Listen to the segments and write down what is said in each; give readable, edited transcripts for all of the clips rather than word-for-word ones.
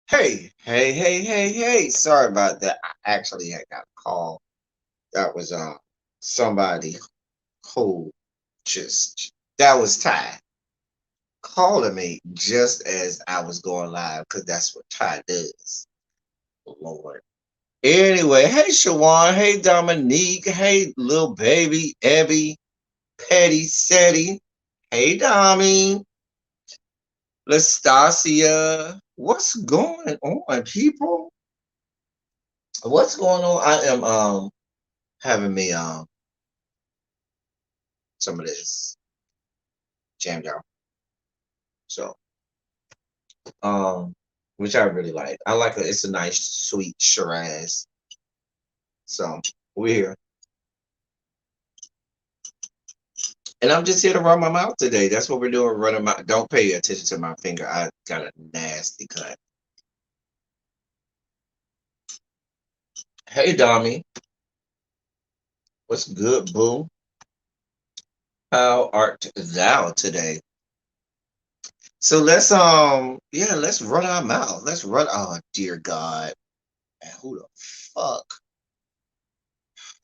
Hey. Sorry about that. I actually had got a call. That was somebody who just that was Ty calling me just as I was going live because that's what Ty does. Lord. Anyway, hey Shawan, hey Dominique, hey little baby Ebby, Petty Seti, hey Dommy, Lastasia. What's going on, people? What's going on? I am having me some of this jammed out. So um which I really like. I like it. It's a nice sweet Shiraz. So we're here. And I'm just here to run my mouth today. That's what we're doing. Running my don't pay attention to my finger. I got a nasty cut. Hey Dommy, what's good, boo? How art thou today? So let's run our mouth. Let's run oh dear God. Man, who the fuck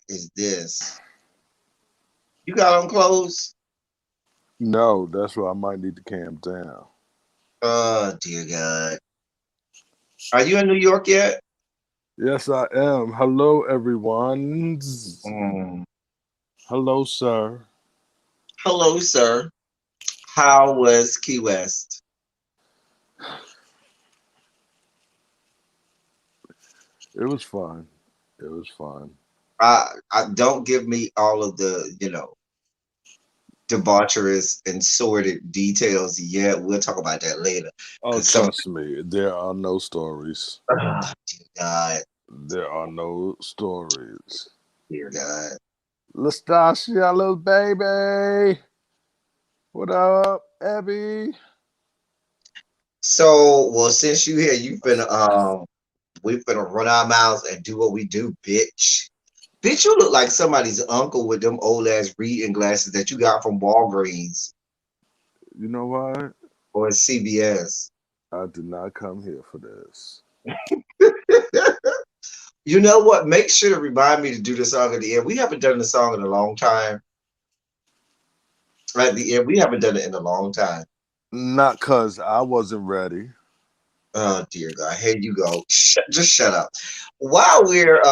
is this? You got on clothes? No, that's why I might need to calm down. Oh dear God. Are you in New York yet? Yes, I am. Hello, everyone. Mm. Hello, sir. Hello, sir. How was Key West? It was fun. It was fun. I don't give me all of the, debaucherous and sordid details yet. We'll talk about that later. Oh, Cause some trust me, there are no stories. dear God, There are no stories. dear God. Lastasia, little baby. What up, Abby? So well since you here, we finna run our mouths and do what we do, bitch. Bitch, you look like somebody's uncle with them old ass reading glasses that you got from Walgreens You know what? or CVS. I did not come here for this. You know what? Make sure to remind me to do the song at the end. We haven't done the song in a long time. At the end, we haven't done it in a long time. Not cause I wasn't ready. Oh dear God, here you go. Just shut up. While we're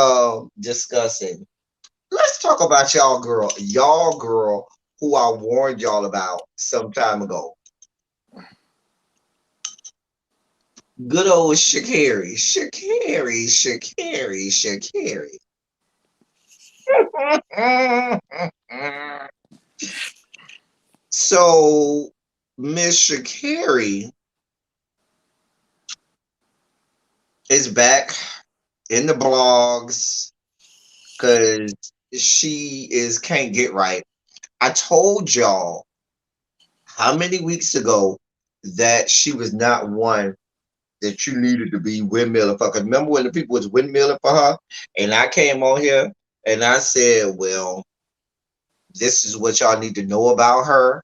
discussing, let's talk about y'all girl, who I warned y'all about some time ago. Good old Shakari. So Miss Shakari is back in the blogs because she is can't get right. I told y'all how many weeks ago that she was not one that you needed to be windmilling for. Because remember when the people was windmilling for her, and I came on here and I said, well, this is what y'all need to know about her,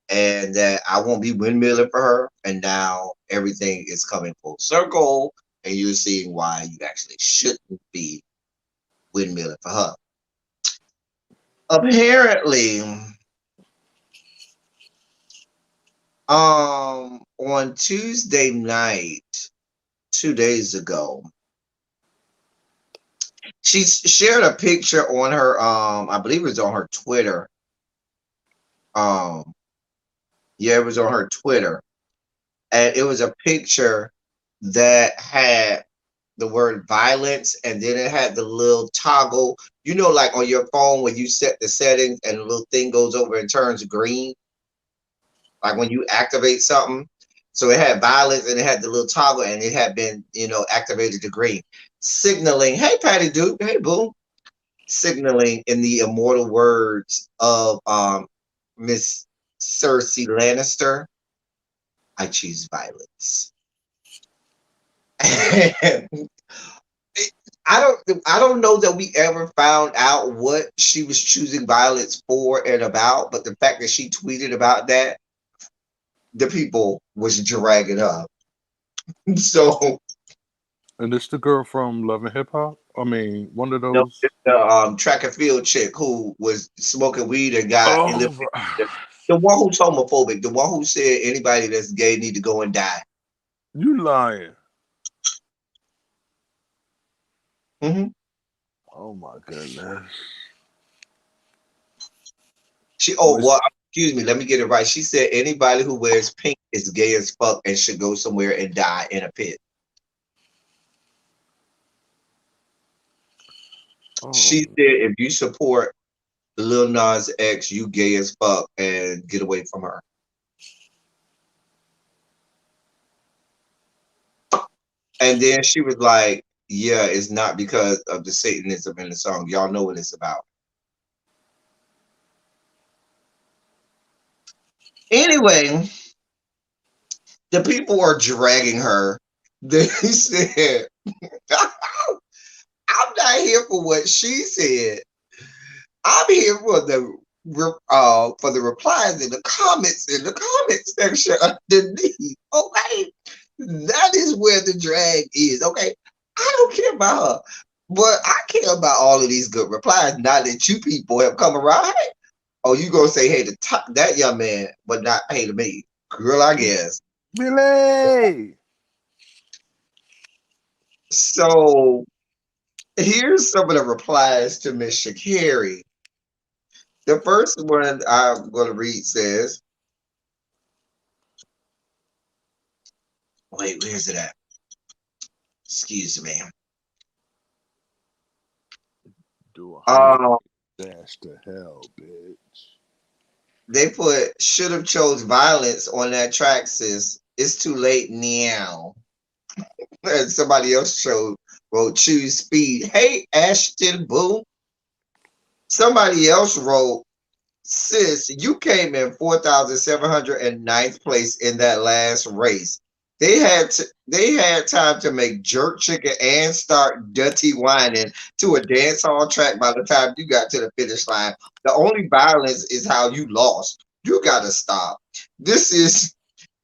and that I won't be windmilling for her. And now everything is coming full circle, and you're seeing why you actually shouldn't be windmilling for her. Apparently, on Tuesday night, 2 days ago, she shared a picture on her I believe it was on her Twitter. Um yeah, it was on her Twitter. And it was a picture that had the word violence, and then it had the little toggle, like on your phone when you set the settings and the little thing goes over and turns green, like when you activate something. So it had violence and it had the little toggle and it had been, activated to green, signaling, hey Patty Duke, hey boo, signaling in the immortal words of Miss Cersei Lannister, I choose violence. I don't know that we ever found out what she was choosing violence for and about, but the fact that she tweeted about that, the people was dragging up. So And it's the girl from Love and Hip Hop. I mean, one of No, those. it's the track and field chick who was smoking weed and got Oh, eliminated. The one who's homophobic, the one who said anybody that's gay need to go and die. you lying? Hmm. Oh my goodness. Well, Which excuse me, let me get it right. She said anybody who wears pink is gay as fuck and should go somewhere and die in a pit. oh She said if you support Lil Nas X, you gay as fuck and get away from her. And then she was like, yeah, it's not because of the Satanism in the song. Y'all know what it's about. Anyway, the people are dragging her. They said, I'm not here for what she said. I'm here for the replies in the comment section underneath. Okay. That is where the drag is. Okay. I don't care about her. But I care about all of these good replies. Now that you people have come around. Hey, oh, you gonna say hey to that young man, but not hey to me. Girl, I guess. Billy. So here's some of the replies to Miss Shakari. The first one I'm going to read says, wait, where's it at? Excuse me. Do 100 Um, dash to hell, bitch. they put should have chose violence on that track, sis. It's too late now. And somebody else wrote choose speed. Hey, Ashton Boo. Somebody else wrote, sis, you came in 4,709th place in that last race. They had time to make jerk chicken and start dirty whining to a dance hall track by the time you got to the finish line. The only violence is how you lost. You gotta stop. This is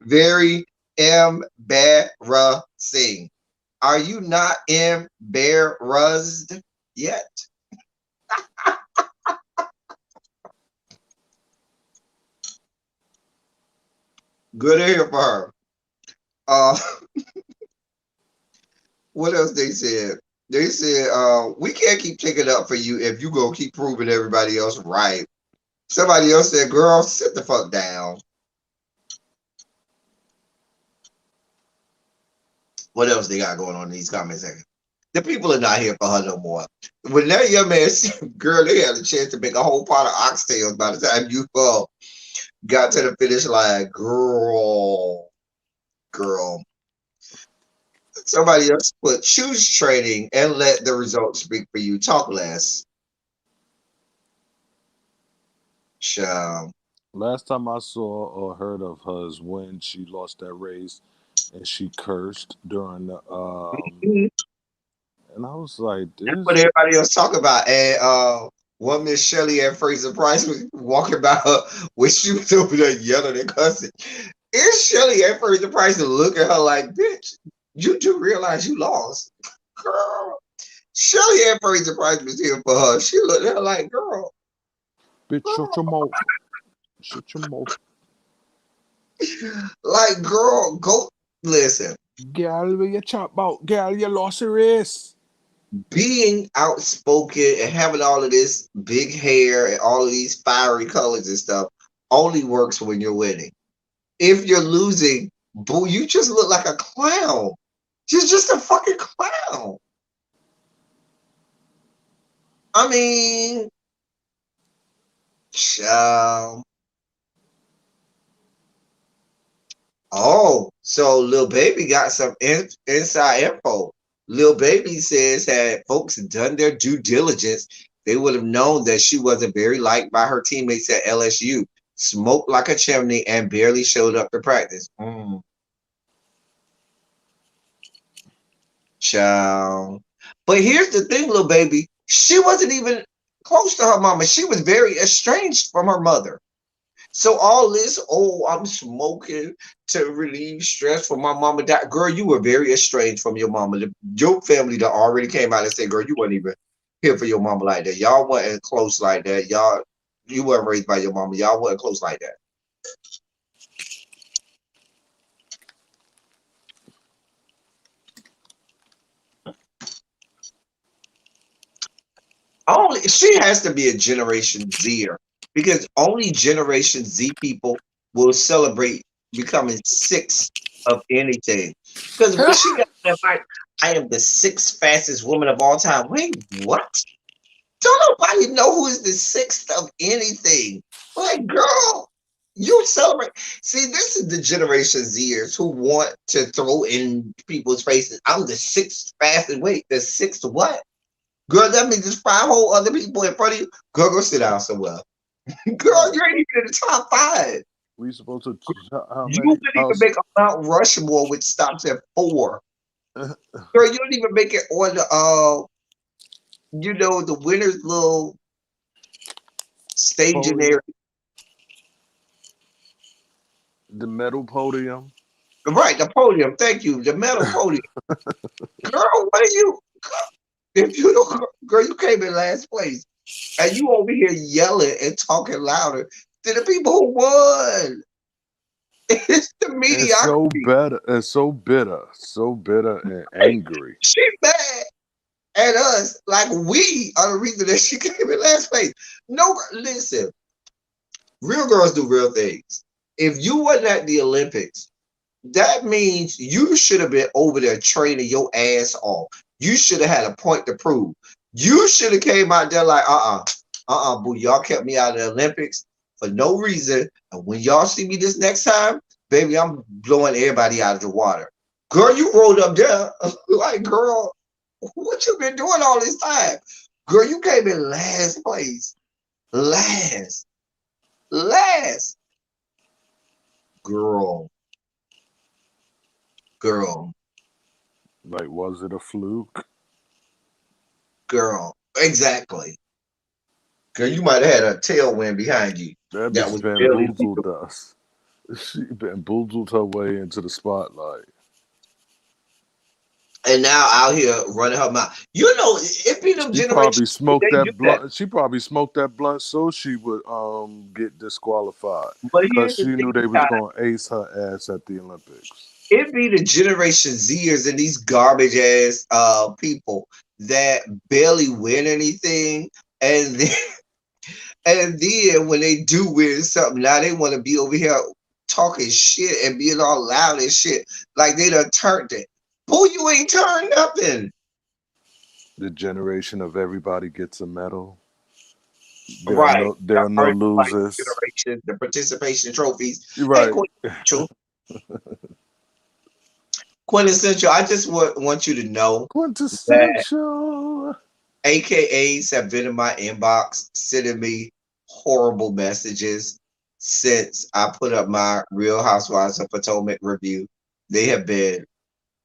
very embarrassing. Are you not embarrassed yet? Good to hear for her. Uh, what else they said? They said, we can't keep taking up for you if you gonna keep proving everybody else right. Somebody else said, girl, sit the fuck down. What else they got going on in these comments sections? The people are not here for her no more. When that young man said, girl, they had a chance to make a whole pot of oxtails by the time you got to the finish line. Girl. Somebody else put choose training and let the results speak for you. Talk less. Child. Last time I saw or heard of her is when she lost that race and she cursed during the and I was like, That's what this everybody else talk about. And one Miss Shelley at Fraser Price was walking by her when she was over there yelling and cussing. Is Shelley at Fraser Price to look at her like, bitch, you do realize you lost. Girl. Shelley at Fraser Price was here for her. She looked at her like, girl, bitch shut your girl. mouth. Shut your mouth. Like, girl, go listen. Girl, where you chat about? Girl, you lost a race. Being outspoken and having all of this big hair and all of these fiery colors and stuff only works when you're winning. If you're losing, boo, you just look like a clown. You're just a fucking clown. I mean, child. Oh, so Lil Baby got some inside info. Lil Baby says had folks done their due diligence, they would have known that she wasn't very liked by her teammates at LSU. Smoked like a chimney and barely showed up to practice. Child. But here's the thing, Lil Baby. She wasn't even close to her mama. She was very estranged from her mother. So all this, oh, I'm smoking to relieve stress from my mom and dad. Girl, you were very estranged from your mama. Your family that already came out and said, girl, you weren't even here for your mama like that. Y'all wasn't close like that. Y'all, you weren't raised by your mama. Y'all wasn't close like that. Only she has to be a Generation Zer because only Generation Z people will celebrate becoming six of anything. Because when she got that like, I am the sixth fastest woman of all time. Wait, what? Don't nobody know who is the sixth of anything. Like, girl, you celebrate. See, this is the Generation Zers who want to throw in people's faces. I'm the sixth fastest. Wait, the sixth what? Girl, that means there's five whole other people in front of you. Girl, go sit down somewhere. Girl, Right. you ain't even in the top five. We supposed to how You many wouldn't even house make a Mount Rushmore, which stops at four. Girl, you don't even make it on the the winner's little staging area. podium, the metal podium. Right, the podium. Thank you. The metal podium. Girl, what are you? If you don't, girl, you came in last place, and you over here yelling and talking louder than the people who won. It's the And so mediocrity. better and so bitter and Hey, angry. she mad at us like we are the reason that she came in last place. No, listen, real girls do real things. If you wasn't at the Olympics, that means you should have been over there training your ass off. You should have had a point to prove. You should have came out there like, boo, y'all kept me out of the Olympics for no reason. And when y'all see me this next time, baby, I'm blowing everybody out of the water. Girl, you rolled up there like, girl, what you been doing all this time? Girl, you came in last place. Last. Last. Girl. Girl. Like, was it a fluke? Girl. Exactly. Girl, you might have had a tailwind behind you That that bitch was barely bamboozled legal. us. She bamboozled her way into the spotlight. And now out here running her mouth. You know, it be them She probably generations, smoked they do that that. blunt. She probably smoked that blunt so she would get disqualified But because here's the she knew thing, they was Ty, gonna ace her ass at the Olympics. it be the Generation Zers and these garbage ass people that barely win anything. And then, and then when they do win something, now they want to be over here talking shit and being all loud and shit. Like they done turned it. Boy, you ain't turned nothing. The generation of everybody gets a medal. Right. There are no Our like losers. generation, the participation trophies. You're Hey, right. quintessential. Quintessential. I just want you to know that Quintessential. AKAs have been in my inbox sending me horrible messages since I put up my Real Housewives of Potomac review. They have been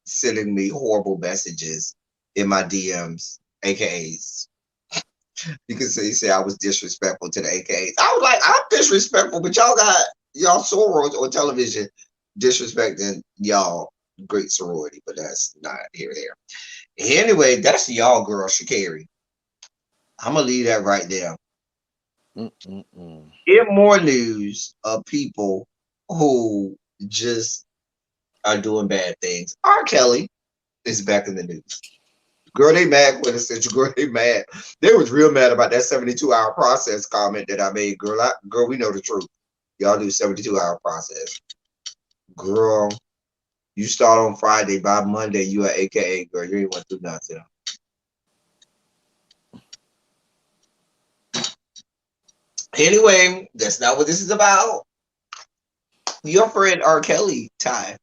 sending me horrible messages in my DMs, AKAs. You can say I was disrespectful to the AKAs. I was like, I'm disrespectful, but y'all got y'all sorors on television disrespecting y'all great sorority, but that's not here or there. Anyway, that's y'all girl Shakari. I'm gonna leave that right there. Mm-mm-mm. In more news of people who just are doing bad things, R. Kelly is back in the news. Girl, they mad with essential. Girl, they mad. They was real mad about that 72-hour process comment that I made. Girl, we know the truth. Y'all do 72-hour process. Girl, you start on Friday. By Monday, you are AKA. Girl, you ain't went through nothing. Anyway, that's not what this is about. Your friend R. Kelly, Ty,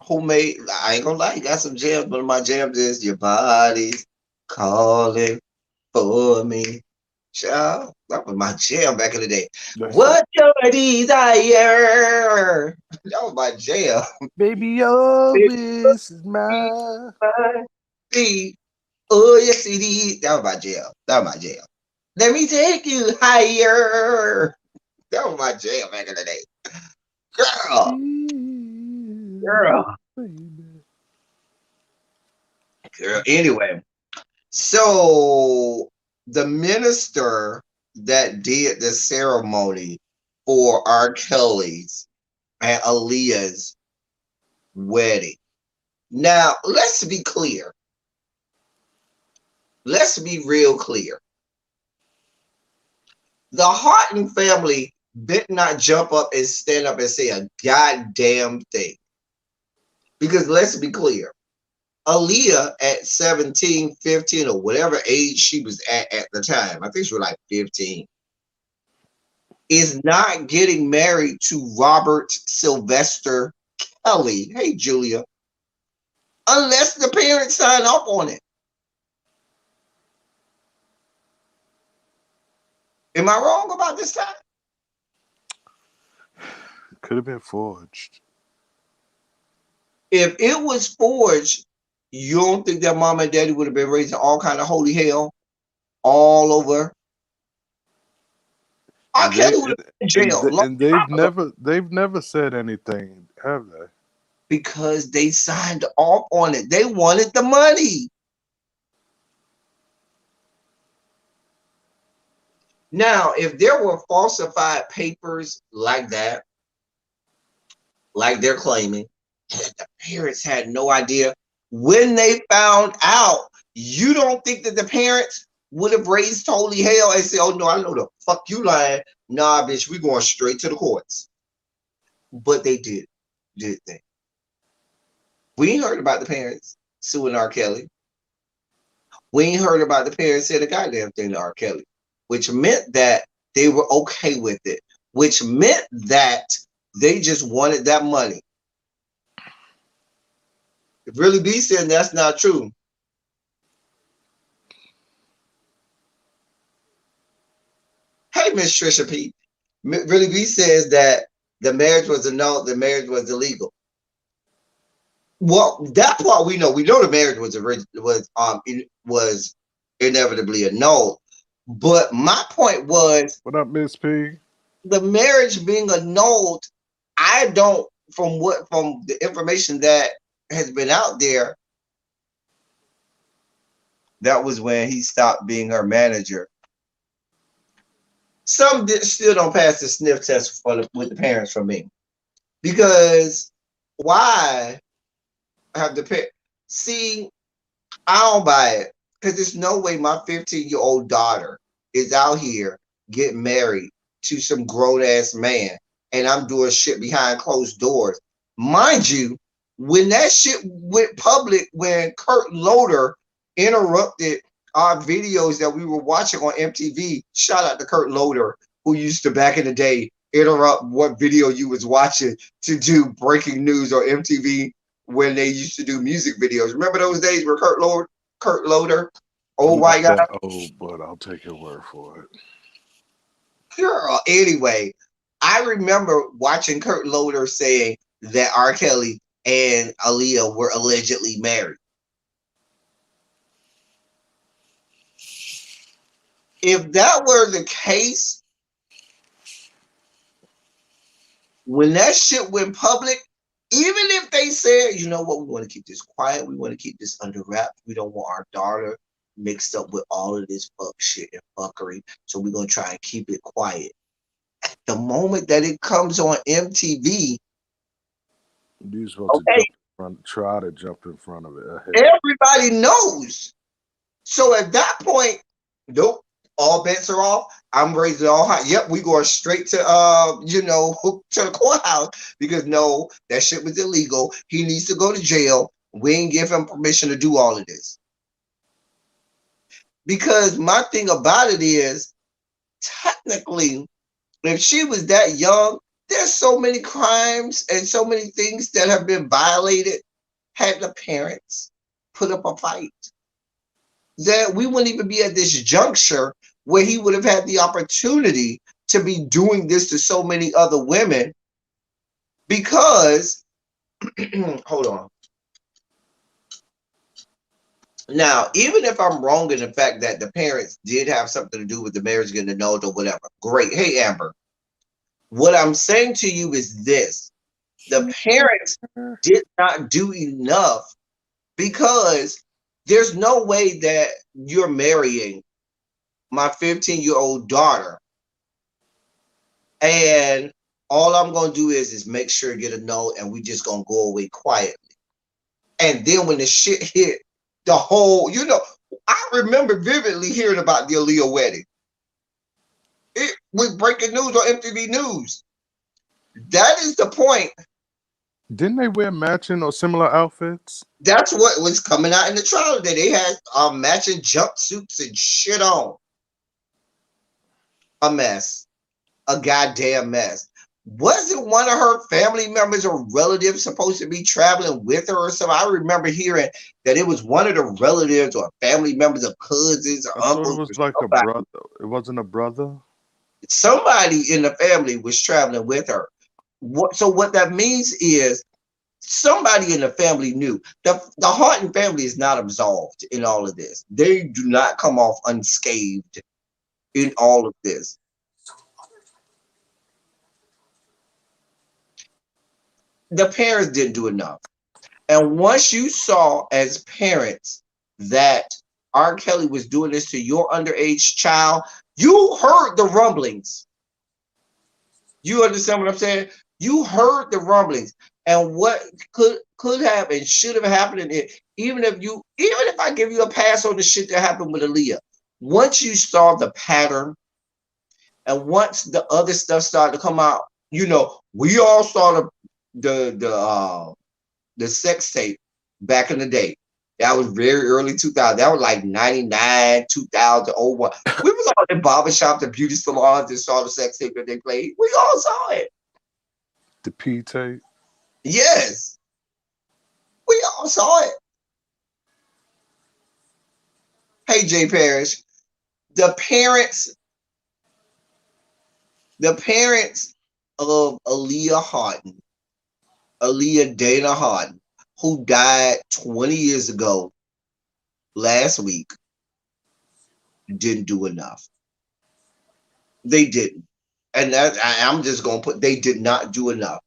who made, I ain't gonna lie, you got some jams. One of my jams is Your Body's Calling for Me. Child, that was my jam back in the day. That's it. What's your desire? That was my jam. Baby, your wish is mine. Oh, yes, it is. That was my jam. That was my jam. Let me take you higher. That was my jam back in the day. Girl, Feel, girl, baby. girl. Anyway, so the minister that did the ceremony for R. Kelly's and Aaliyah's wedding. Now, let's be clear. Let's be real clear. The Harton family did not jump up and stand up and say a goddamn thing. Because let's be clear. Aaliyah at 17, 15, or whatever age she was at the time, I think she was like 15, is not getting married to Robert Sylvester Kelly. Hey, Julia. Unless the parents sign up on it. Am I wrong about this time? Could have been forged. If it was forged, you don't think that mom and daddy would have been raising all kind of holy hell all over? R. And they Kelly would have been in jail long and time ago they've never said anything, have they? because they signed off on it. They wanted the money. Now, if there were falsified papers like that, like they're claiming, and the parents had no idea when they found out, you don't think that the parents would have raised holy hell and said, oh no, I know the fuck you lying. Nah, bitch, we going straight to the courts. But they did they? We ain't heard about the parents suing R. Kelly. We ain't heard about the parents saying a goddamn thing to R. Kelly, which meant that they were okay with it, which meant that they just wanted that money. If Really B said that's not true. Hey, Miss Trisha P. Really B says that the marriage was annulled, the marriage was illegal. Well, that part we know. We know the marriage was inevitably annulled. But my point was What up, Miss P? the marriage being annulled. I don't, from the information that has been out there, that was when he stopped being her manager. Some still don't pass the sniff test with the parents from me because why have the parents? See, I don't buy it because there's no way my 15-year-old daughter is out here getting married to some grown ass man and I'm doing shit behind closed doors. Mind you, when that shit went public, when Kurt Loder interrupted our videos that we were watching on MTV, shout out to Kurt Loder, who used to back in the day interrupt what video you was watching to do breaking news on MTV when they used to do music videos. Remember those days where Kurt Loder, I'm old white not guy? that old, but I'll take your word for it. Girl, anyway, I remember watching Kurt Loder saying that R. Kelly and Aaliyah were allegedly married. If that were the case, when that shit went public, even if they said, you know what, we want to keep this quiet, we want to keep this under wraps, we don't want our daughter mixed up with all of this fuck shit and fuckery, so we're going to try and keep it quiet. The moment that it comes on MTV, You're supposed to okay, try to jump in front of it ahead. everybody knows. So at that point, nope, all bets are off. I'm raising all high. Yep, we going straight to to the courthouse because no, that shit was illegal. He needs to go to jail. We ain't give him permission to do all of this. Because my thing about it is, technically, if she was that young, there's so many crimes and so many things that have been violated had the parents put up a fight. That we wouldn't even be at this juncture where he would have had the opportunity to be doing this to so many other women because hold on. Now, even if I'm wrong in the fact that the parents did have something to do with the marriage getting annulled or whatever, great. Hey, Amber. What I'm saying to you is this: the parents did not do enough, because there's no way that you're marrying my 15-year-old daughter and all I'm gonna do is make sure get a no, and we just gonna go away quietly. And then when the shit hit, the whole, I remember vividly hearing about the Aaliyah wedding. It was breaking news on MTV News. That is the point. Didn't they wear matching or similar outfits? That's what was coming out in the trial today. They had matching jumpsuits and shit on. A mess. A goddamn mess. Wasn't one of her family members or relatives supposed to be traveling with her or something? I remember hearing that it was one of the relatives or family members of cousins or I thought it uncles or was like a somebody. brother. It wasn't a brother. Somebody in the family was traveling with her. So what that means is somebody in the family knew. The Harton family is not absolved in all of this. They do not come off unscathed in all of this. The parents didn't do enough. And once you saw as parents that R. Kelly was doing this to your underage child, you heard the rumblings. You understand what I'm saying? You heard the rumblings. And what could have and should have happened in it, even if I give you a pass on the shit that happened with Aaliyah, once you saw the pattern and once the other stuff started to come out, we all saw the sex tape back in the day. That was very early 2000. That was like 99, 2000, 01. We was all in barbershops and beauty salons and saw the sex tape that they played. We all saw it. The P tape. Yes, we all saw it. Hey, Jay Parrish, the parents, the parents of Aaliyah Dana Harden, who died 20 years ago last week, didn't do enough. They didn't. And I'm just going to put, they did not do enough.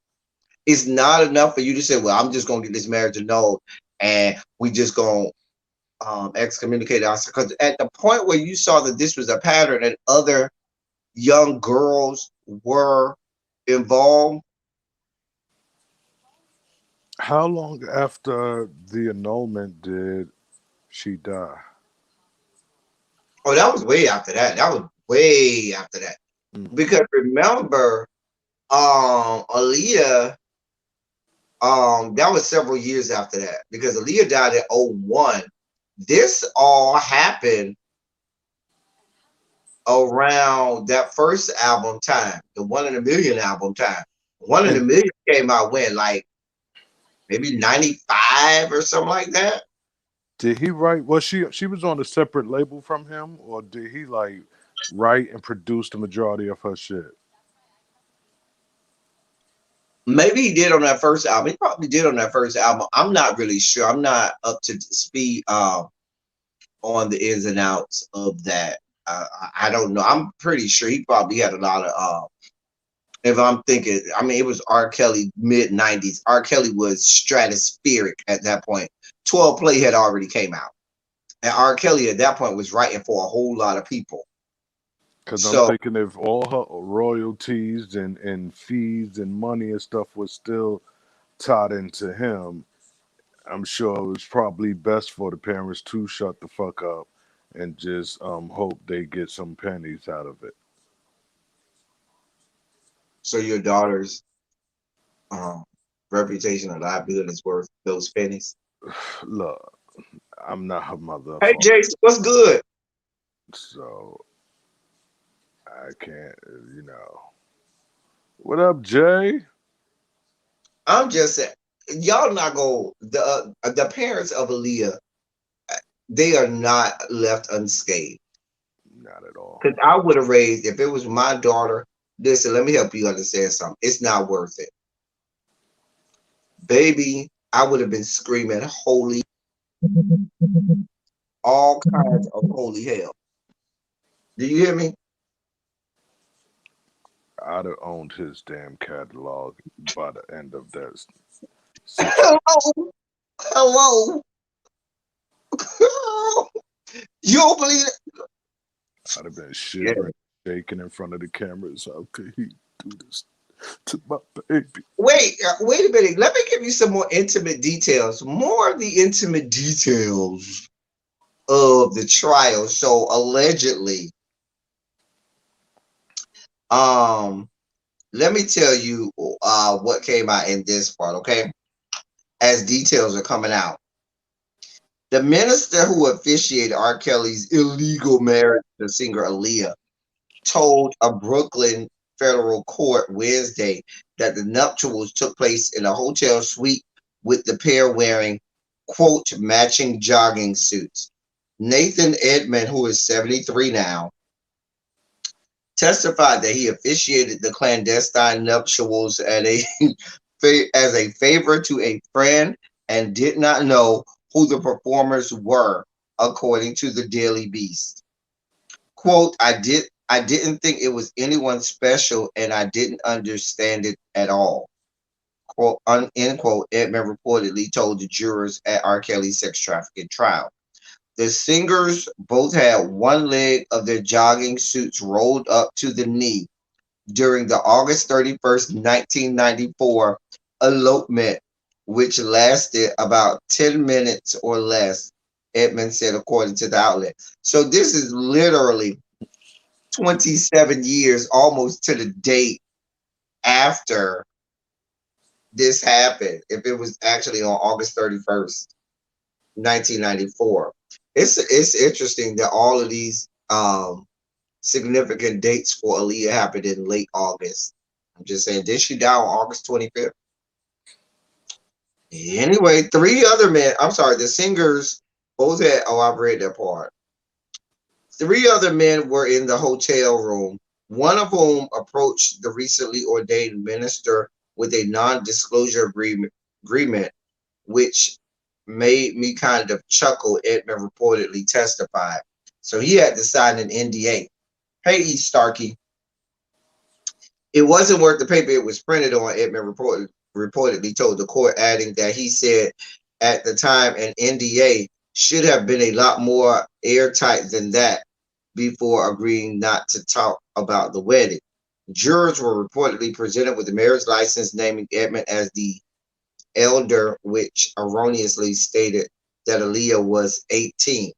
It's not enough for you to say, well, I'm just going to get this marriage annulled and we just going to excommunicate us. Because at the point where you saw that this was a pattern and other young girls were involved. How long after the annulment did she die? Oh, that was way after that. That was way after that. Mm. Because remember, Aaliyah, that was several years after that. Because Aaliyah died in 01. This all happened around that first album time, the One in a Million album time. One in a And Million came out when, like maybe 95 or something like that. did he write? Was she was on a separate label from him, or did he like write and produce the majority of her shit? Maybe he did on that first album. He probably did on that first album. I'm not really sure. I'm not up to speed on the ins and outs of that. I don't know. I'm pretty sure he probably had a lot of if I'm thinking, I mean, it was R. Kelly mid 90s. R. Kelly was stratospheric at that point. 12 Play had already came out. And R. Kelly at that point was writing for a whole lot of people. Because I'm So thinking if all her royalties and fees and money and stuff was still tied into him, I'm sure it was probably best for the parents to shut the fuck up and just hope they get some pennies out of it. so your daughter's um reputation and livelihood is worth those pennies. Look, I'm not her mother, Hey Jason, what's good? so I can't, you know. What up, Jay? I'm just saying, y'all not go the parents of Aaliyah, they are not left unscathed. Not at all. Because I would have raised if it was my daughter. Listen, let me help you understand something. It's not worth it, baby. I would have been screaming holy, all kinds of holy hell. Do you hear me? I'd have owned his damn catalog by the end of that situation. Hello, hello. You don't believe it? I'd have been Yeah. shivering, shaking in front of the cameras. How could he do this to my baby? Wait a minute. Let me give you some more intimate details. More of the intimate details of the trial. So allegedly, um, let me tell you what came out in this part, okay? As details are coming out. The minister who officiated R. Kelly's illegal marriage to singer Aaliyah told a Brooklyn federal court Wednesday that the nuptials took place in a hotel suite with the pair wearing, quote, matching jogging suits. Nathan Edmond, who is 73 now, testified that he officiated the clandestine nuptials as a favor to a friend and did not know who the performers were, according to the Daily Beast. Quote, I didn't think it was anyone special and I didn't understand it at all. Quote, end quote, Edmund reportedly told the jurors at R. Kelly's sex trafficking trial. The singers both had one leg of their jogging suits rolled up to the knee during the August 31st, 1994 elopement, which lasted about 10 minutes or less, Edmund said, according to the outlet. So this is literally 27 years, almost to the date after this happened, if it was actually on August 31st, 1994. It's interesting that all of these significant dates for Aaliyah happened in late August. I'm just saying, did she die on August 25th? Anyway, three other men, I'm sorry, the singers both had, oh, I've read that part. Three other men were in the hotel room, one of whom approached the recently ordained minister with a non-disclosure agreement, which made me kind of chuckle, Edmund reportedly testified. So he had to sign an NDA. Hey, E. Starkey, it wasn't worth the paper it was printed on, Edmund reportedly told the court, adding that he said at the time an NDA should have been a lot more airtight than that before agreeing not to talk about the wedding. Jurors were reportedly presented with a marriage license naming Edmund as the elder, which erroneously stated that Aaliyah was 18.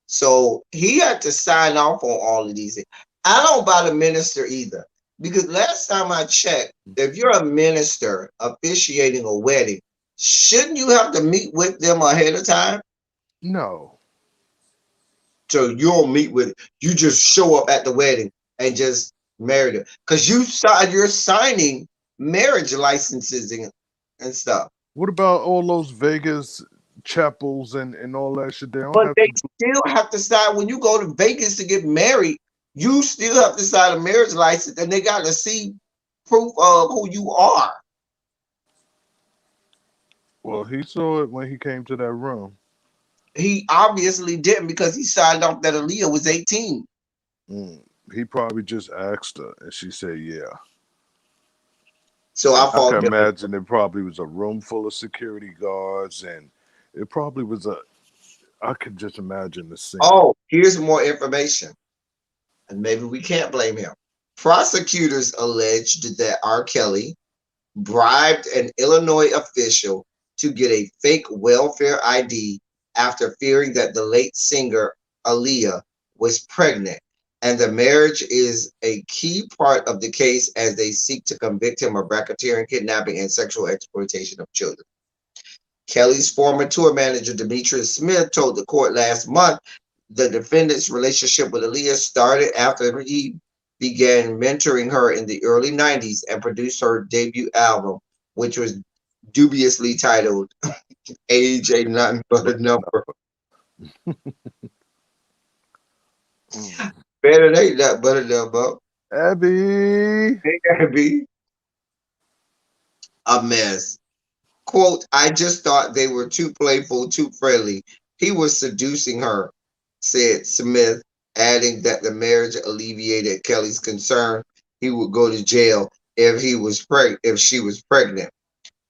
So he had to sign off on all of these things. I don't buy the minister either. Because last time I checked, if you're a minister officiating a wedding, shouldn't you have to meet with them ahead of time? No. So you don't meet with, you just show up at the wedding and just marry them. Because you're signing marriage licenses and stuff. What about all those Vegas chapels and all that shit? They don't But have they to do. still have to sign when you go to Vegas to get married. You still have to sign a marriage license, and they got to see proof of who you are. Well, he saw it when he came to that room. He obviously didn't because he signed off that Aaliyah was 18. Mm. He probably just asked her, and she said, "Yeah." So And I I can fault him. imagine it probably was a room full of security guards, and it probably was a. I could just imagine the scene. Oh, here's more information, and maybe we can't blame him. Prosecutors alleged that R. Kelly bribed an Illinois official to get a fake welfare ID after fearing that the late singer Aaliyah was pregnant. And the marriage is a key part of the case as they seek to convict him of racketeering, kidnapping, and sexual exploitation of children. Kelly's former tour manager, Demetrius Smith, told the court last month the defendant's relationship with Aaliyah started after he began mentoring her in the early 90s and produced her debut album, which was dubiously titled Age Ain't Nothing But a But Number. mm. Better ain't nothing but a number. Abby. Ain't gotta be a mess. Quote, I just thought they were too playful, too friendly. He was seducing her, said Smith, adding that the marriage alleviated Kelly's concern he would go to jail if she was pregnant.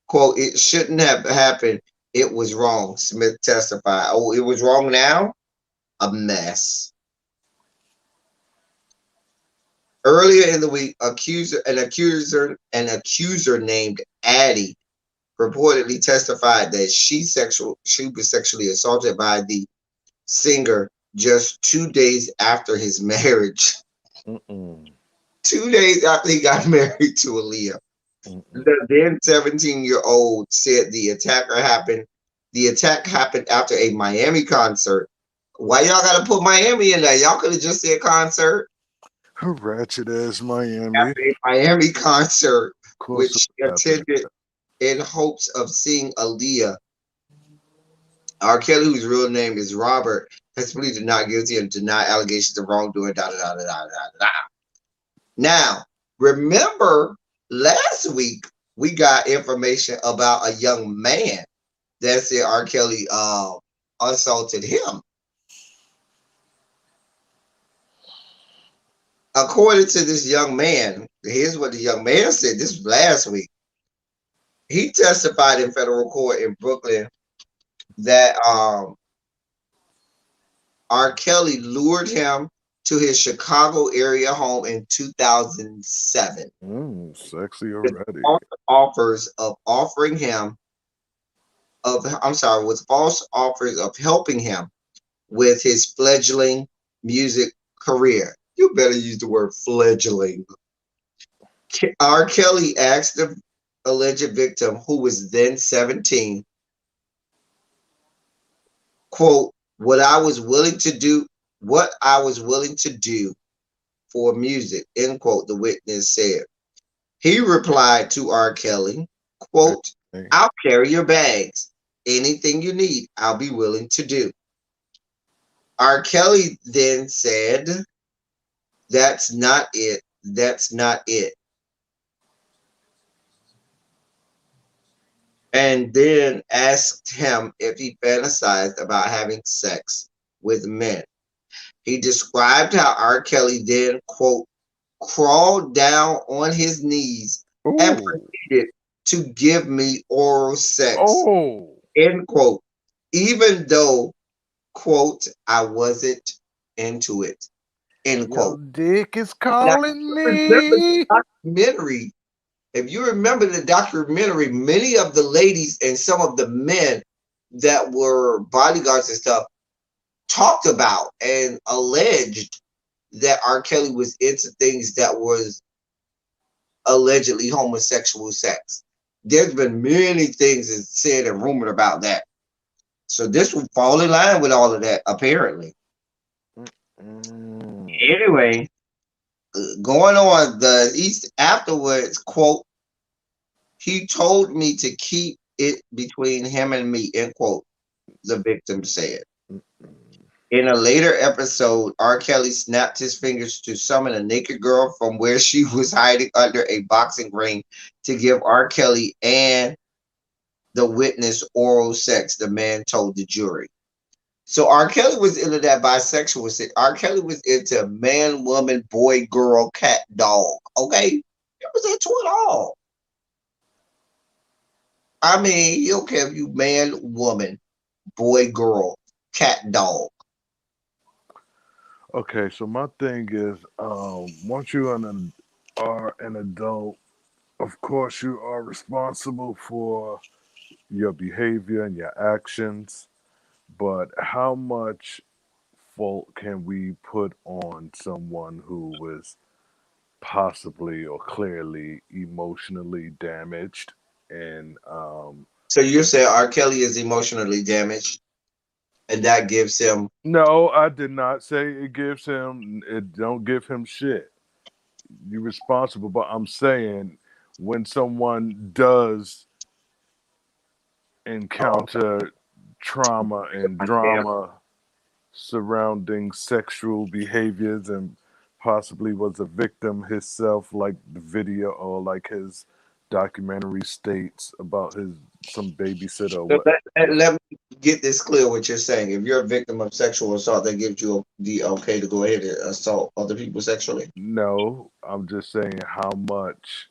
Quote, it shouldn't have happened. It was wrong, Smith testified. Oh, it was wrong now? A mess. Earlier in the week, an accuser named Addie reportedly testified that she was sexually assaulted by the singer just 2 days after his marriage. Mm-mm. 2 days after he got married to Aaliyah. Mm-mm. The then 17-year-old said the attack happened after a Miami concert. Why y'all gotta put Miami in there? Y'all could have just said concert. Her ratchet ass Miami. After a Miami concert, Of course it which she would happen. attended in hopes of seeing Aaliyah. R. Kelly, whose real name is Robert, has pleaded not guilty and denied allegations of wrongdoing. Da, da, da, da, da, da, da. Now, remember last week we got information about a young man that said R. Kelly assaulted him. According to this young man, here's what the young man said. This was last week. He testified in federal court in Brooklyn that R. Kelly lured him to his Chicago area home in 2007 Sexy with already. false offers of offering him of I'm sorry, with false offers of helping him with his fledgling music career. You better use the word fledgling. R. Kelly asked the alleged victim, who was then 17, quote, what I was willing to do for music, end quote, the witness said. He replied to R. Kelly, quote, Hey, I'll carry your bags. Anything you need, I'll be willing to do. R. Kelly then said, that's not it. That's not it. And then asked him if he fantasized about having sex with men. He described how R. Kelly then, quote, crawled down on his knees and oh, proceeded to give me oral sex, oh, end quote, even though, quote, I wasn't into it, end your quote. dick is Now, calling remember me. the documentary. If you remember the documentary, many of the ladies and some of the men that were bodyguards and stuff talked about and alleged that R. Kelly was into things that was allegedly homosexual sex. There's been many things that's said and rumored about that. So this will fall in line with all of that, apparently. Mm. Anyway, going on, the East afterwards, quote, he told me to keep it between him and me, end quote, the victim said. In a later episode, R. Kelly snapped his fingers to summon a naked girl from where she was hiding under a boxing ring to give R. Kelly and the witness oral sex, the man told the jury. So R. Kelly was into that bisexual shit. R. Kelly was into man, woman, boy, girl, cat, dog. Okay? He was into it all. I mean, he don't care if you man, woman, boy, girl, cat, dog. Okay, so my thing is, once you are an adult, of course you are responsible for your behavior and your actions. But how much fault can we put on someone who was possibly or clearly emotionally damaged? And So you're saying R. Kelly is emotionally damaged, and that gives him. no, I did not say it gives him. It don't give him shit. You're responsible, but I'm saying when someone does Oh, encounter trauma and damn. drama surrounding sexual behaviors and possibly was a victim himself, like the video or like his documentary states about his some babysitter or So what. let me get this clear what you're saying. If you're a victim of sexual assault, that gives you the okay to go ahead and assault other people sexually. No, I'm just saying how much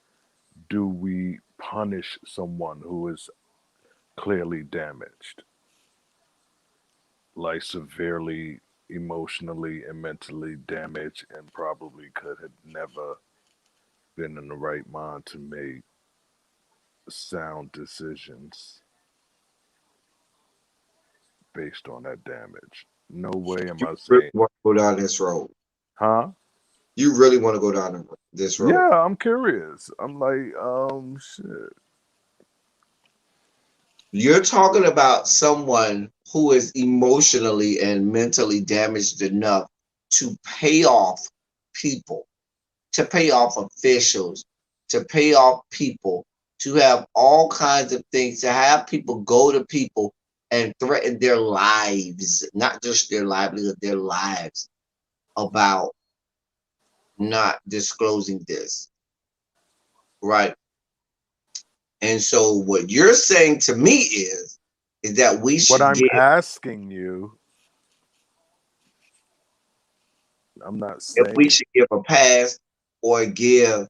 do we punish someone who is clearly damaged, like severely emotionally and mentally damaged, and probably could have never been in the right mind to make sound decisions based on that damage. No way am You I really saying, want to go down this road. huh? You really want to go down this road. Yeah, I'm curious. I'm like, shit. You're talking about someone who is emotionally and mentally damaged enough to pay off people, to pay off officials, to pay off people, to have all kinds of things, to have people go to people and threaten their lives, not just their livelihood, their lives about not disclosing this, right? And so what you're saying to me is that we What should I'm give asking you, I'm not if we saying, should give a pass or give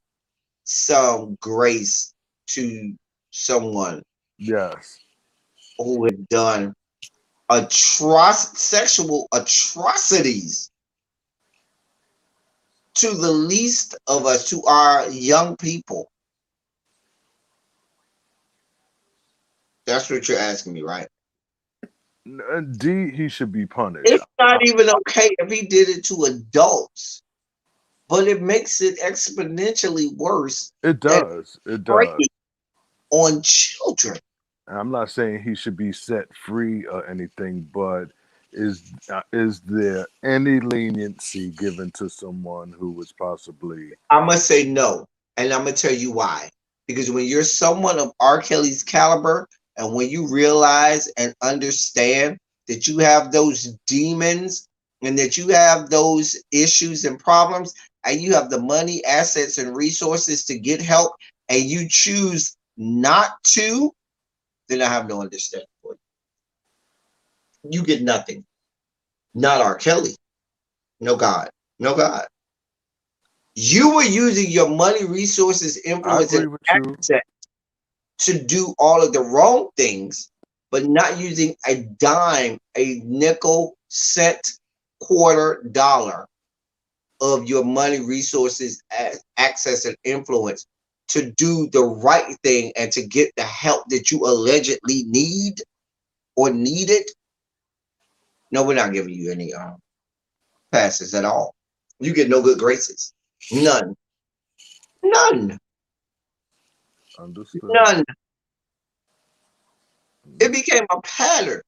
some grace to someone yes. who has done sexual atrocities to the least of us, to our young people. That's what you're asking me, right? D, he should be punished. It's not even okay if he did it to adults, but it makes it exponentially worse It that does. It does. preying on children. I'm not saying he should be set free or anything, but is there any leniency given to someone who was possibly I'm gonna say no, and I'm gonna tell you why. Because when you're someone of R. Kelly's caliber, and when you realize and understand that you have those demons and that you have those issues and problems, and you have the money, assets, and resources to get help, and you choose not to, then I have no understanding for you. You get nothing. Not R. Kelly. No God. No God. You were using your money, resources, I influence, and agree with you. access to do all of the wrong things, but not using a dime, a nickel, cent, quarter, dollar of your money, resources, access, and influence to do the right thing and to get the help that you allegedly need or needed. No, we're not giving you any passes at all. You get no good graces. None. None. Understood. None. It Understood. became a pattern.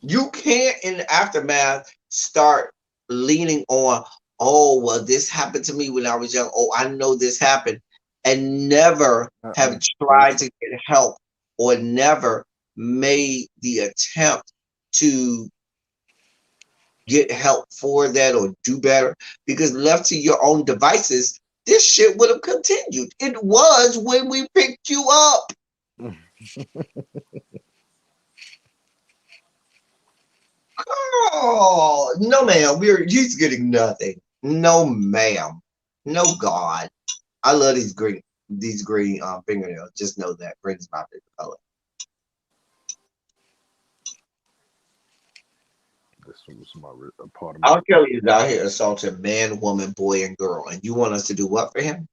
You can't, in the aftermath, start leaning on, oh, well, this happened to me when I was young. Oh, I know this happened. And never have tried Listen, to get help or never made the attempt to get help for that or do better. Because left to your own devices, this shit would have continued. It was when we picked you up. Oh, no, ma'am. He's getting nothing. No, ma'am. No, God. I love these green fingernails. Just know that green is my favorite color. this was a part of my. R. Kelly is out here assaulting man, woman, boy, and girl, and you want us to do what for him?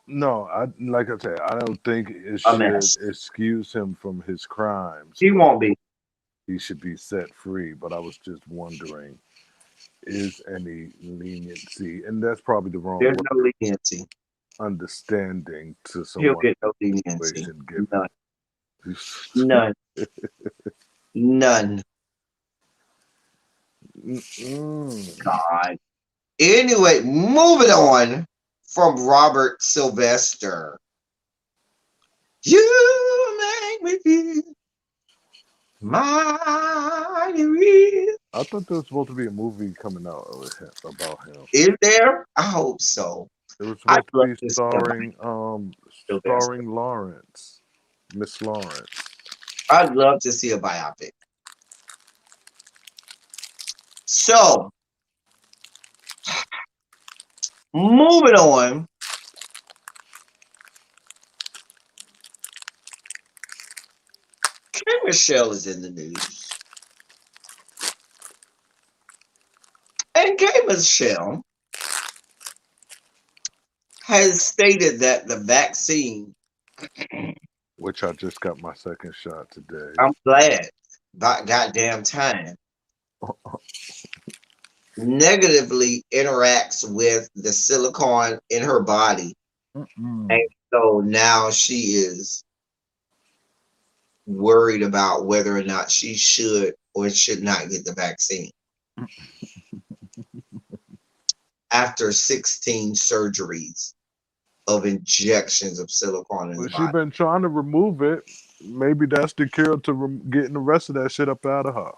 No, I like I said, I don't think it A should mess. excuse him from his crimes, He but won't be. he should be set free. But I was just wondering, is any leniency, and that's probably the wrong There's word, no leniency. understanding to He'll someone's get no leniency. situation given. None. None. None. Mm-mm. God. Anyway, moving on from Robert Sylvester. You make me feel Mighty real. I thought there was supposed to be a movie coming out about him. Is there? I hope so. It was I'd supposed to love be to see a still there. starring Lawrence, Miss Lawrence. I'd love to see a biopic. So, moving on. K Michelle is in the news. And K Michelle has stated that the vaccine, Which I just got my second shot today. I'm glad, about goddamn time, negatively interacts with the silicone in her body. And Mm-mm. so now she is worried about whether or not she should or should not get the vaccine after 16 surgeries of injections of silicone in the But she body. been trying to remove it. Maybe that's the cure to getting the rest of that shit up out of her.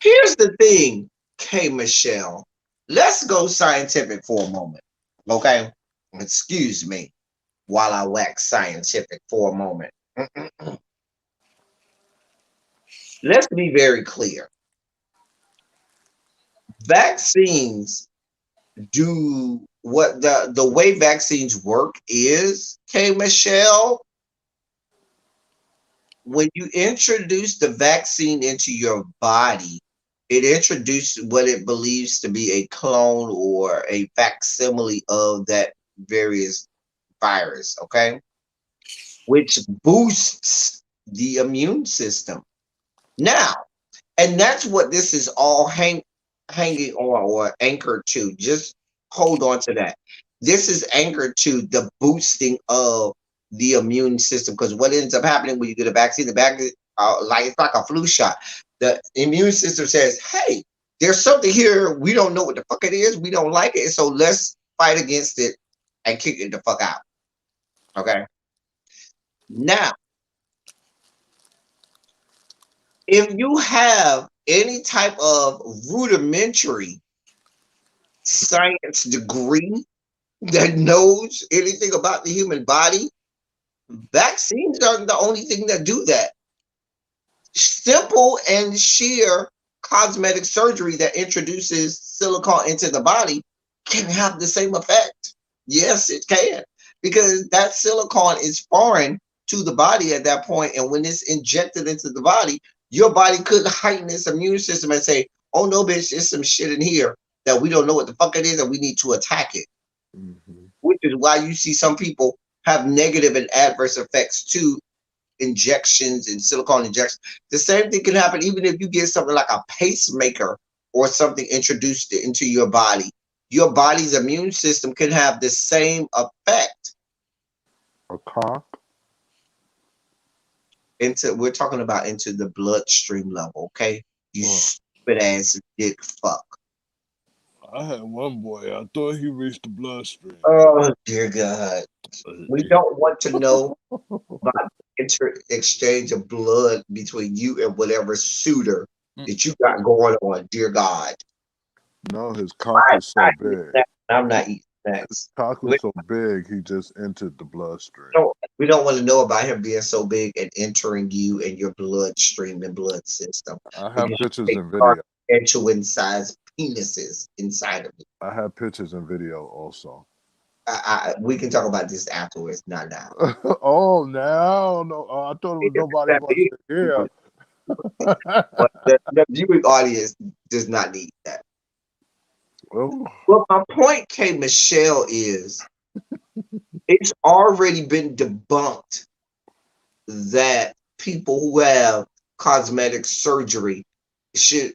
Here's the thing, K Michelle. Let's go scientific for a moment. Okay? Excuse me while I wax scientific for a moment. Let's be very clear. Vaccines do what the way vaccines work is, K Michelle, when you introduce the vaccine into your body, it introduces what it believes to be a clone or a facsimile of that various virus, okay? Which boosts the immune system. Now, and that's what this is all hanging on or anchored to. Just hold on to that. This is anchored to the boosting of the immune system because what ends up happening when you get a vaccine, the vaccine, like it's like a flu shot. The immune system says, "Hey, there's something here. We don't know what the fuck it is. We don't like it, so let's fight against it and kick it the fuck out." Okay. Now, if you have any type of rudimentary science degree that knows anything about the human body, vaccines are the only thing that do that. Simple and sheer cosmetic surgery that introduces silicone into the body can have the same effect. Yes, it can. Because that silicone is foreign to the body at that point, and when it's injected into the body, your body could heighten its immune system and say, "Oh no, bitch, there's some shit in here that we don't know what the fuck it is, and we need to attack it." Hmm. Which is why you see some people have negative and adverse effects to injections and silicone injections. The same thing can happen even if you get something like a pacemaker or something introduced into your body. Your body's immune system can have the same effect. A cock? Into we're talking about into the bloodstream level, okay? You Well, stupid ass dick fuck. I had one boy. I thought he reached the bloodstream. Oh dear God. We don't want to know about exchange of blood between you and whatever suitor that you got going on, dear God. No, his cock Why was am I so eating big. snacks? I'm not eating snacks. Cock We was so big, he just entered the bloodstream. we don't want to know about him being so big and entering you and your bloodstream and blood system I have because you pictures take and video. gargantuan sized penises inside of you. I have pictures and video also. We can talk about this afterwards, not now. Oh, now no, I thought it was It's nobody that wants big, to hear. but the viewing audience does not need that. Oh, But my point, K. Michelle, is it's already been debunked that people who have cosmetic surgery should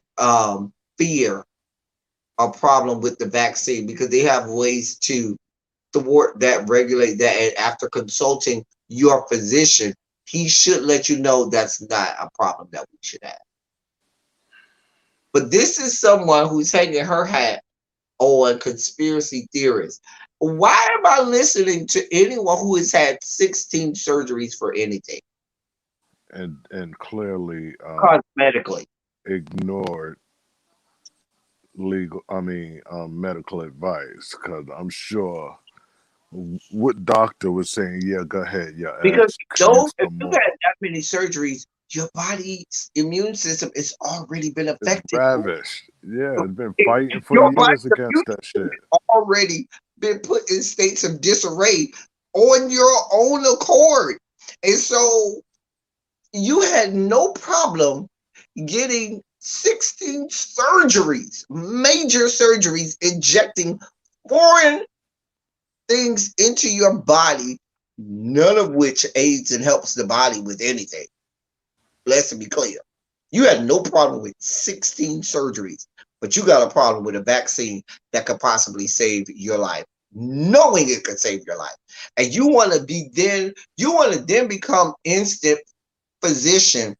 fear a problem with the vaccine because they have ways to thwart that, regulate that, and after consulting your physician, he should let you know that's not a problem that we should have. But this is someone who's hanging her hat on conspiracy theorists. Why am I listening to anyone who has had 16 surgeries for anything? and clearly cosmetically. ignored medical advice, because I'm sure what doctor was saying, yeah, go ahead, your Because ass you know, expand if some you've had more. that many surgeries, your body's immune system is already been It's affected. ravished. Yeah, it's been If fighting for your body's years immune against that system shit. has already been put in states of disarray on your own accord. And so you had no problem getting 16 surgeries, major surgeries, injecting foreign things into your body, none of which aids and helps the body with anything. Let's be clear. You had no problem with 16 surgeries, but you got a problem with a vaccine that could possibly save your life, knowing it could save your life. And you want to then become instant physician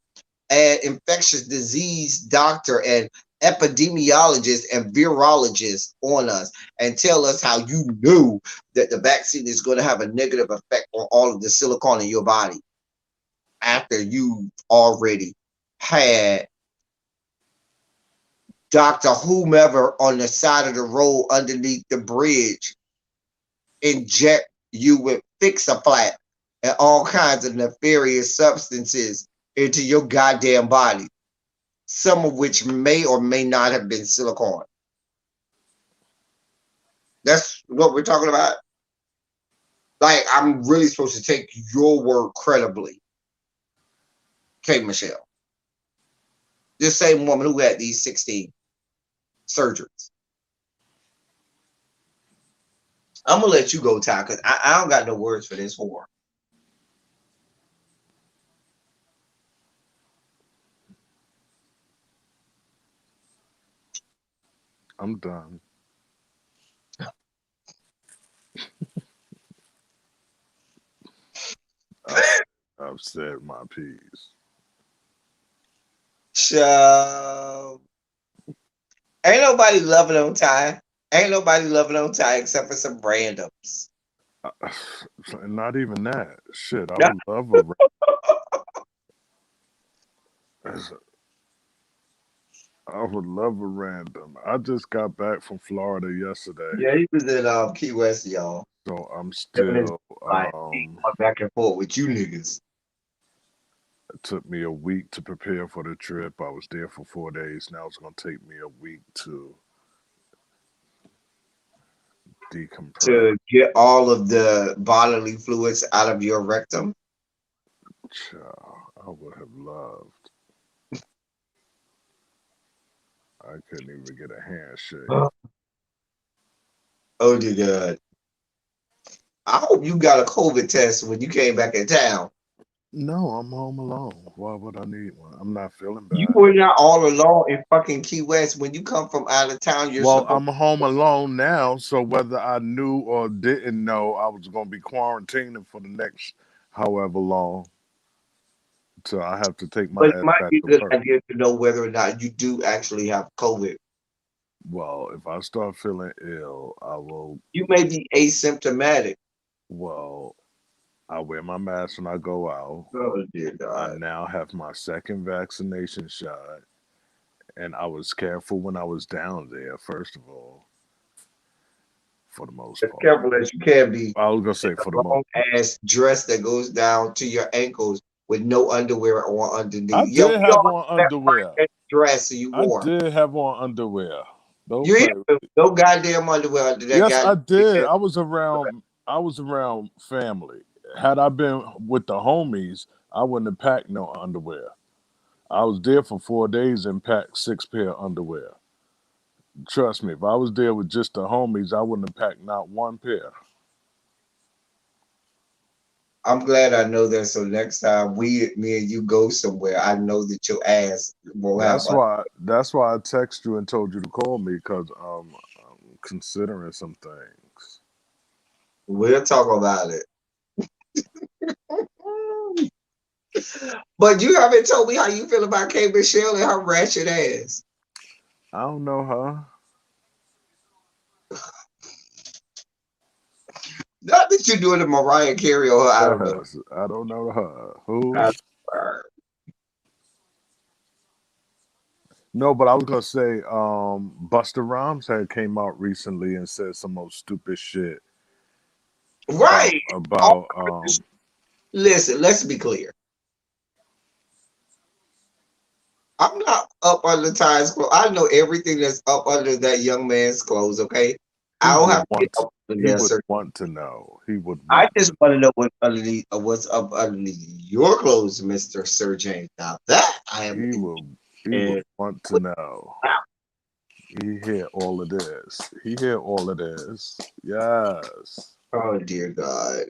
and infectious disease doctor and epidemiologist and virologist on us and tell us how you knew that the vaccine is going to have a negative effect on all of the silicone in your body after you already had Dr. Whomever on the side of the road underneath the bridge inject you with fix-a-flat and all kinds of nefarious substances into your goddamn body, some of which may or may not have been silicone. That's what we're talking about. Like, I'm really supposed to take your word credibly, Kate Michelle. This same woman who had these 16 surgeries. I'm gonna let you go, Ty, because I don't got no words for this whore. I'm done. I've, I've said my piece. So, ain't nobody loving on Ty. Ain't nobody loving on Ty except for some randoms. And not even that. Shit, I would love a I would love a random. I just got back from Florida yesterday, Yeah, he was in Key West, y'all. so I'm Living his still life. He going back and forth with you niggas. it took me a week to prepare for the trip. I was there for 4 days. Now it's gonna take me a week to decompress. To get all of the bodily fluids out of your rectum. Child, I would have loved. I couldn't even get a handshake. Oh dear God. I hope you got a COVID test when you came back in town. No, I'm home alone. Why would I need one? I'm not feeling You bad. were not all alone in fucking Key West. When you come from out of town, you're Well, supposed I'm home alone now, so whether I knew or didn't know, I was going to be quarantining for the next however long, so I have to take my but it ass might back be a to good work. idea to know whether or not you do actually have COVID. Well, if I start feeling ill, I will. You may be asymptomatic. Well, I wear my mask when I go out. Oh dear I God. now have my second vaccination shot, and I was careful when I was down there. First of all, for the most As part, careful as you can be I was gonna in say for the a most. long ass dress that goes down to your ankles with no underwear on I underneath. Yo, did we have all on that underwear. dress you I wore. did have on underwear. Don't You play. hear me? No goddamn underwear under that Yes, I goddamn did. ass. I was around family. Had I been with the homies, I wouldn't have packed no underwear. I was there for 4 days and packed 6 pair of underwear. Trust me, if I was there with just the homies, I wouldn't have packed not one pair. I'm glad I know that. So next time me and you go somewhere, I know that your ass will have a. That's why I text you and told you to call me, because I'm considering some things. We'll talk about it. But you haven't told me how you feel about K Michelle and her ratchet ass. I don't know her. Not that you're doing the Mariah Carey or I don't know. Yes, I don't know her. Who? I don't know her. No, but I was gonna say, Busta Rhymes had came out recently and said some most stupid shit Right. All about listen, let's be clear. I'm not up under Ty's clothes. I know everything that's up under that young man's clothes, okay? I he don't have would to get want up under he there, would sir. want to know. He would I want just to want to know. know what's up underneath your clothes, Mr. Sir James. Now that I am He will he would in. want to know. He hear all of this. He hear all of this. Yes. Oh dear God.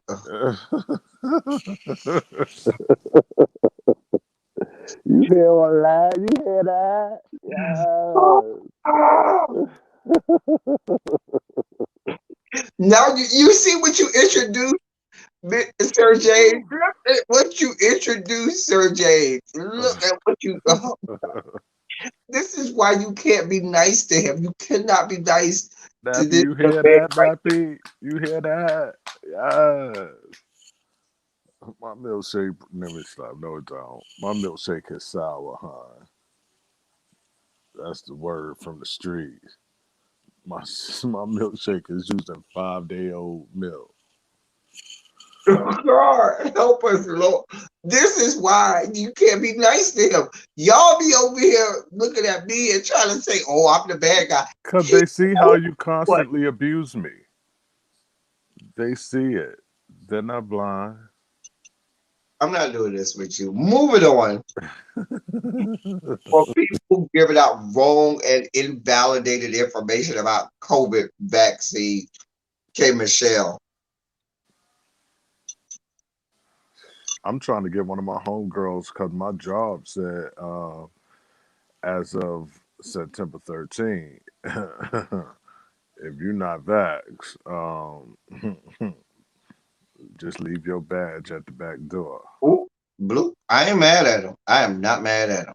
You hear all that? You hear that? Now you see what you introduced, Sir James. Look at what you introduced, Sir James. Look at what you. Oh, this is why you can't be nice to him. You cannot be nice to Nappy, this you young hear man that, right Nappy? You hear that? Yes. My milkshake, let me stop. No, it don't. My milkshake is sour, huh? That's the word from the street. My my milkshake is using 5 day old milk. now. God, help us, Lord. This is why you can't be nice to him. Y'all be over here looking at me and trying to say, "Oh, I'm the bad guy." Cause He they see how knows you what. constantly abuse me. They see it. They're not blind. I'm not doing this with you. Moving on. For people giving out wrong and invalidated information about COVID vaccine, K. Michelle. I'm trying to get one of my homegirls because my job said as of September 13th, if you're not vaxxed, just leave your badge at the back door. Ooh, Blue. I ain't mad at him. I am not mad at him.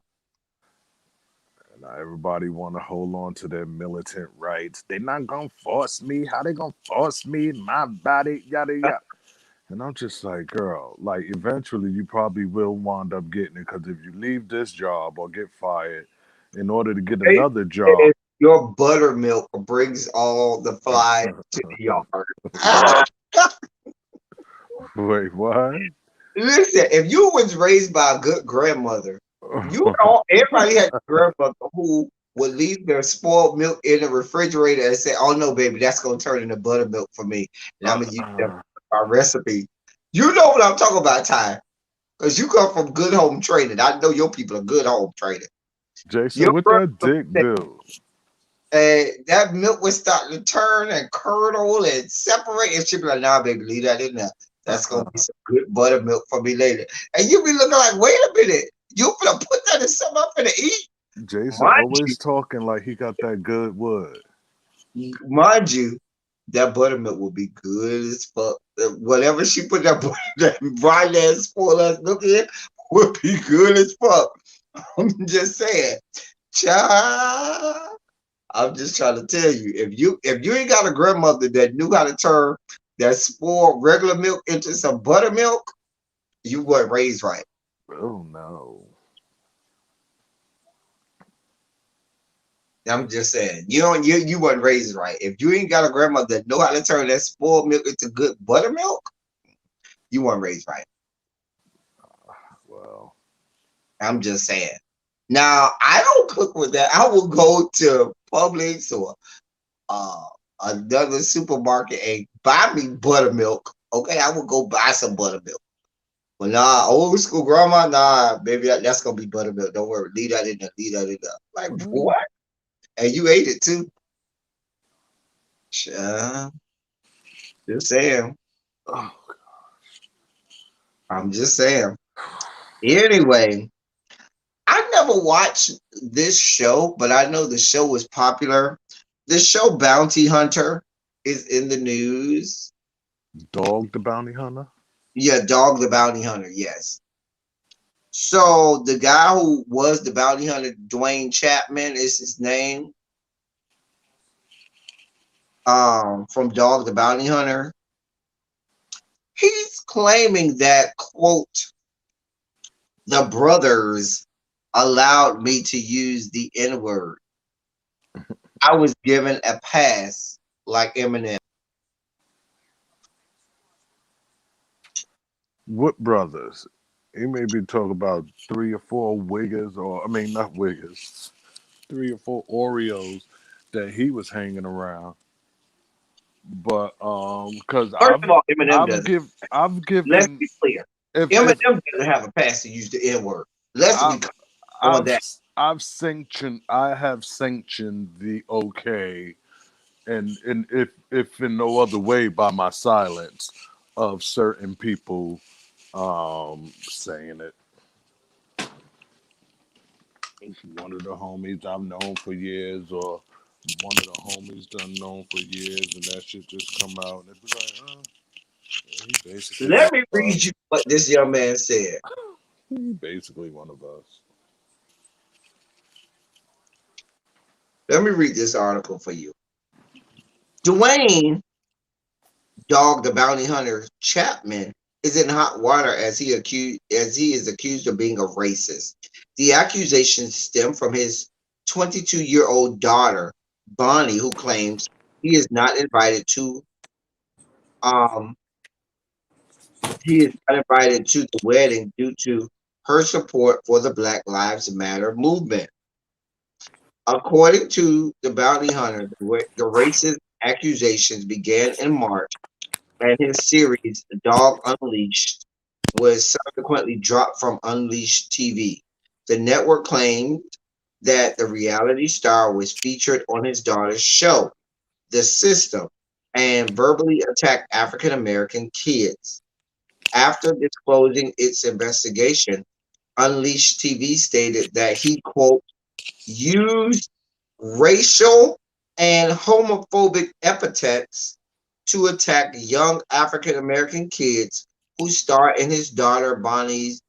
Now everybody want to hold on to their militant rights. They're not gonna force me. How they gonna force me in my body? Yada yada. And I'm just like, girl, like eventually you probably will wind up getting it because if you leave this job or get fired, in order to get They another job, said your buttermilk brings all the flies to the yard. Ah! wait, what? Listen, if you was raised by a good grandmother, you know everybody had a grandmother who would leave their spoiled milk in the refrigerator and say, "Oh no, baby, that's gonna turn into buttermilk for me, and I'm gonna use that for my recipe." You know what I'm talking about, Ty, because you come from good home training. I know your people are good home training. Jason, Your what that grandmother dick said, do? that milk was starting to turn and curdle and separate, and she'd be like, "Nah, baby, leave that in there. That's gonna be some good buttermilk for me later." And you be looking like, "Wait a minute, you gonna put that in something I'm gonna eat?" Jason Mind you, always talking like he got that good wood. mind you, that buttermilk will be good as fuck. Whatever she put that that brine ass spoiled ass milk in will be good as fuck. I'm just saying, child. I'm just trying to tell you, if you ain't got a grandmother that knew how to turn that spoiled regular milk into some buttermilk, you weren't raised right. Oh no. I'm just saying, you weren't raised right. If you ain't got a grandmother that know how to turn that spoiled milk into good buttermilk, you weren't raised right. Well, I'm just saying. Now I don't cook with that. I will go to Publix or uh, another supermarket and buy me buttermilk. Okay, I will go buy some buttermilk. But nah, old school grandma, nah, baby, that's gonna be buttermilk. Don't worry, leave that in there, leave that in there. Like mm, what? And you ate it too. Sure. Just saying. oh, I'm just saying. Anyway, I never watched this show, but I know the show was popular. The show Bounty Hunter is in the news. Dog the bounty hunter. Yeah, Dog the Bounty Hunter, yes. So the guy who was the bounty hunter, Dwayne Chapman is his name. From Dog the Bounty Hunter. He's claiming that, quote, the brothers allowed me to use the N word. I was given a pass like Eminem. What brothers? He may be talking about three or four Wiggers, or I mean, not Wiggers, three or four Oreos that he was hanging around. But because First of all, Eminem doesn't. I've Let's given be clear. if Eminem doesn't have a pass to use the N word. Let's be I've clear on I've that. I have sanctioned the okay, and if in no other way by my silence of certain people saying it. It's one of the homies I've known for years, or one of the homies done known for years, and that shit just come out, and it be like, he basically one Let me of read us. you what this young man said. He basically one of us. Let me read this article for you. Dwayne Dog the Bounty Hunter Chapman is in hot water as he is accused of being a racist. The accusations stem from his 22-year-old daughter, Bonnie, who claims he is not invited to um he is not invited to the wedding due to her support for the Black Lives Matter movement. According to the bounty hunter, the racist accusations began in March, and his series, Dog Unleashed, was subsequently dropped from Unleashed TV. The network claimed that the reality star was featured on his daughter's show, The System, and verbally attacked African American kids. After disclosing its investigation, Unleashed TV stated that he, quote, used racial and homophobic epithets to attack young African American kids who star in his daughter Bonnie's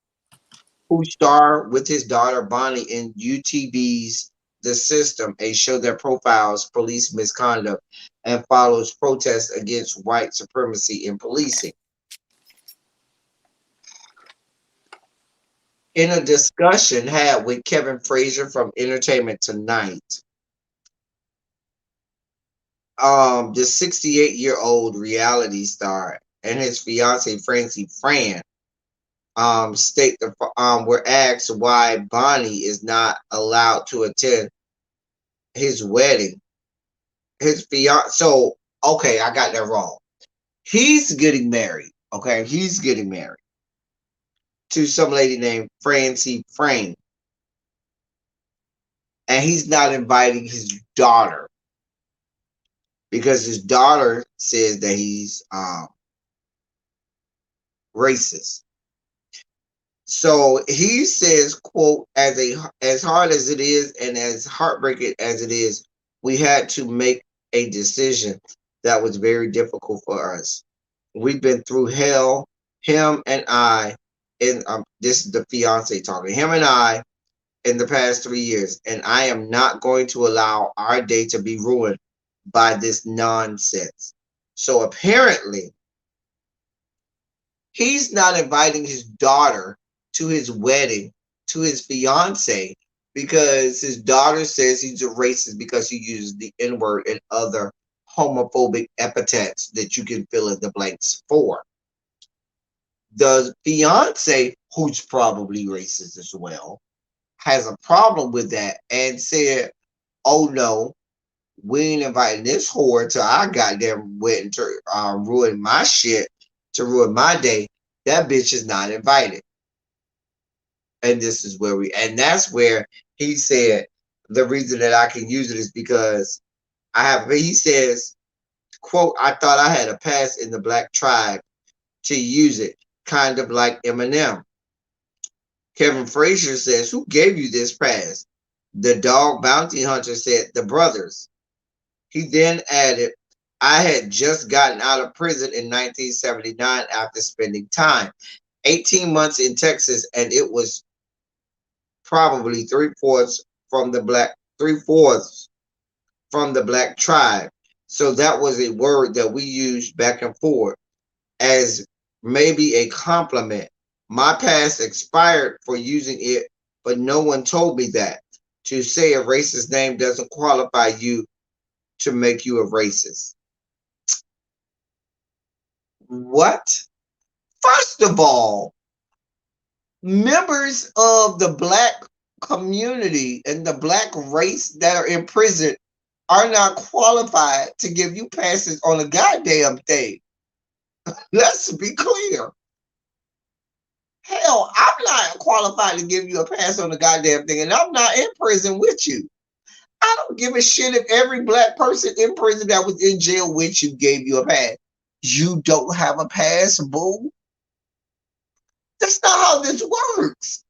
who star with his daughter Bonnie in UTV's The System, a show that profiles police misconduct and follows protests against white supremacy in policing. In a discussion had with Kevin Frazier from Entertainment Tonight, the 68-year-old reality star and his fiancee Francie Fran were asked why Bonnie is not allowed to attend his wedding. His fiance, so okay, I got that wrong. He's getting married. Okay, he's getting married to some lady named Francie Fran, and he's not inviting his daughter because his daughter says that he's racist. So he says, quote, as hard as it is and as heartbreaking as it is, we had to make a decision that was very difficult for us. We've been through hell, him and I, and this is the fiance talking, him and I in the past 3 years, and I am not going to allow our day to be ruined by this nonsense. So apparently, he's not inviting his daughter to his wedding, to his fiance, because his daughter says he's a racist because he uses the N word and other homophobic epithets that you can fill in the blanks for. The fiance, who's probably racist as well, has a problem with that and said, oh no, we ain't inviting this whore to our goddamn wedding to ruin my shit, to ruin my day. That bitch is not invited. And this is where and that's where he said the reason that I can use it is because he says, quote, I thought I had a pass in the black tribe to use it, kind of like Eminem. Kevin Frazier says, who gave you this pass? The dog bounty hunter said, the brothers. He then added, I had just gotten out of prison in 1979 after spending time, 18 months in Texas, and it was probably three-fourths from the black tribe. So that was a word that we used back and forth as maybe a compliment. My pass expired for using it but no one told me that. To say a racist name doesn't qualify you to make you a racist. What? First of all, members of the black community and the black race that are in prison are not qualified to give you passes on a goddamn thing. Let's be clear. Hell, I'm not qualified to give you a pass on the goddamn thing, and I'm not in prison with you. I don't give a shit if every black person in prison that was in jail with you gave you a pass. You don't have a pass, boo. That's not how this works.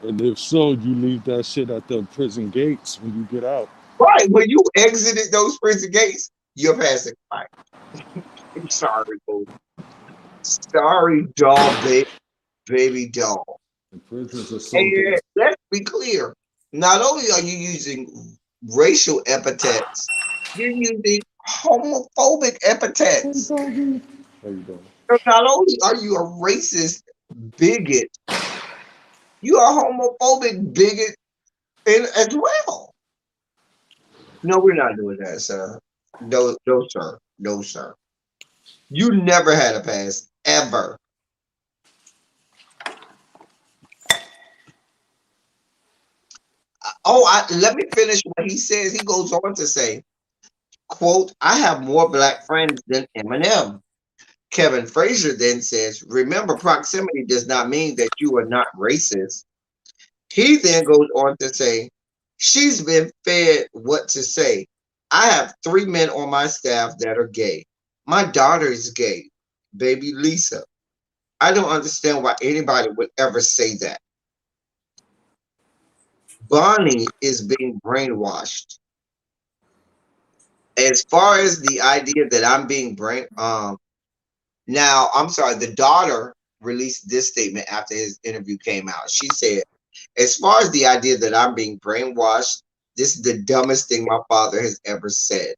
And if so, you leave that shit at the prison gates when you get out. Right. When you exited those prison gates, your pass expired. I'm sorry, boo. Sorry, doll, baby doll. And prisons are so And damn. let's be clear. Not only are you using racial epithets, you're using homophobic Hey, epithets. doggy. How you doing? So not only are you a racist bigot, you are a homophobic bigot as well. No, we're not doing that, sir. No, no, sir. No, sir. You never had a pass, ever. Oh, let me finish what he says. He goes on to say, quote, I have more black friends than Eminem. Kevin Frazier then says, remember, proximity does not mean that you are not racist. He then goes on to say, she's been fed what to say. I have 3 men on my staff that are gay. My daughter is gay, baby Lisa. I don't understand why anybody would ever say that. Bonnie is being brainwashed. As far as the idea that I'm being now, I'm sorry, the daughter released this statement after his interview came out. She said, as far as the idea that I'm being brainwashed, this is the dumbest thing my father has ever said.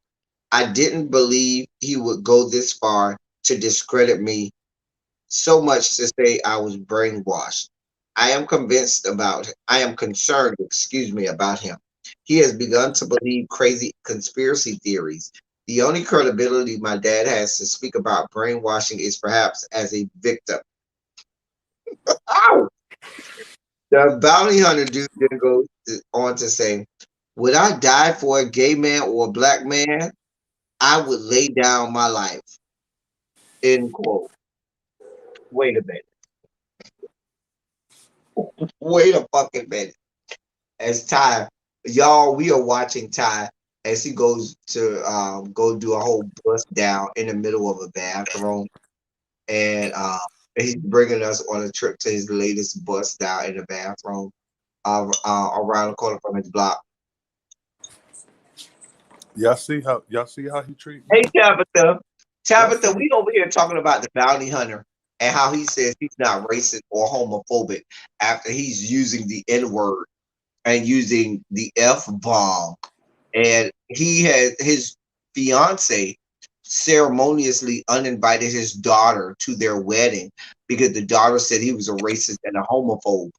I didn't believe he would go this far to discredit me so much to say I was brainwashed. I am concerned, excuse me, about him. He has begun to believe crazy conspiracy theories. The only credibility my dad has to speak about brainwashing is perhaps as a victim. Ow! The bounty hunter dude then goes on to say, would I die for a gay man or a black man? I would lay down my life. End quote. Wait a minute. Wait a fucking minute. As Ty, y'all, we are watching Ty as he goes to go do a whole bust down in the middle of a bathroom, and he's bringing us on a trip to his latest bust down in the bathroom around the corner from his block. Y'all see how he treat Hey me? Tabitha, Y'all Tabitha, see? we over here talking about the bounty hunter and how he says he's not racist or homophobic after he's using the N word and using the F bomb, and he had his fiance ceremoniously uninvited his daughter to their wedding because the daughter said he was a racist and a homophobe.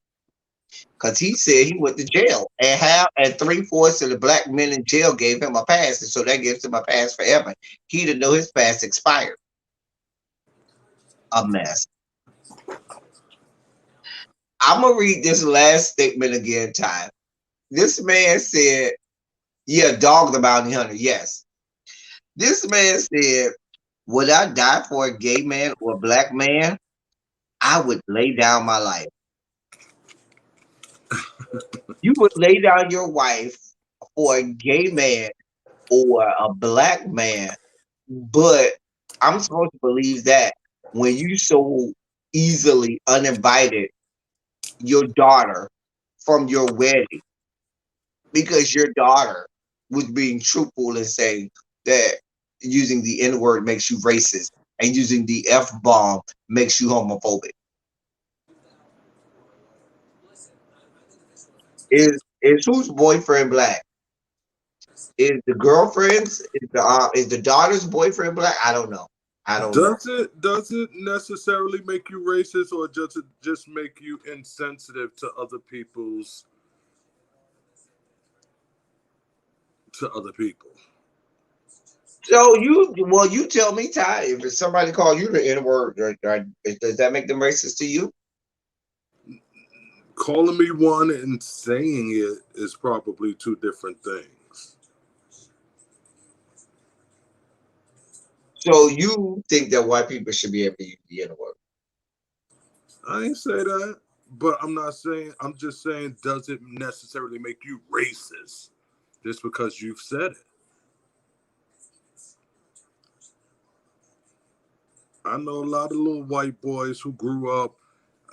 Because he said he went to jail and half and 3/4 of the black men in jail gave him a pass, and so that gives him a pass forever. He didn't know his pass expired. A mess. I'm gonna read this last statement again, time. This man said, yeah, dog the bounty hunter, yes. This man said, would I die for a gay man or a black man? I would lay down my life. You would lay down your wife for a gay man or a black man, but I'm supposed to believe that when you so easily uninvited your daughter from your wedding because your daughter was being truthful and saying that using the N word makes you racist and using the F bomb makes you homophobic. Is whose boyfriend black? Is the girlfriend's is the daughter's boyfriend black? I don't know. I don't know. Does it necessarily make you racist, or does it just make you insensitive to other people? So you tell me, Ty, if somebody call you the N word, does that make them racist to you? Calling me one and saying it is probably two different things. So you think that white people should be able to use the N word? I ain't say that, but I'm not saying. I'm just saying, does it necessarily make you racist just because you've said it? I know a lot of little white boys who grew up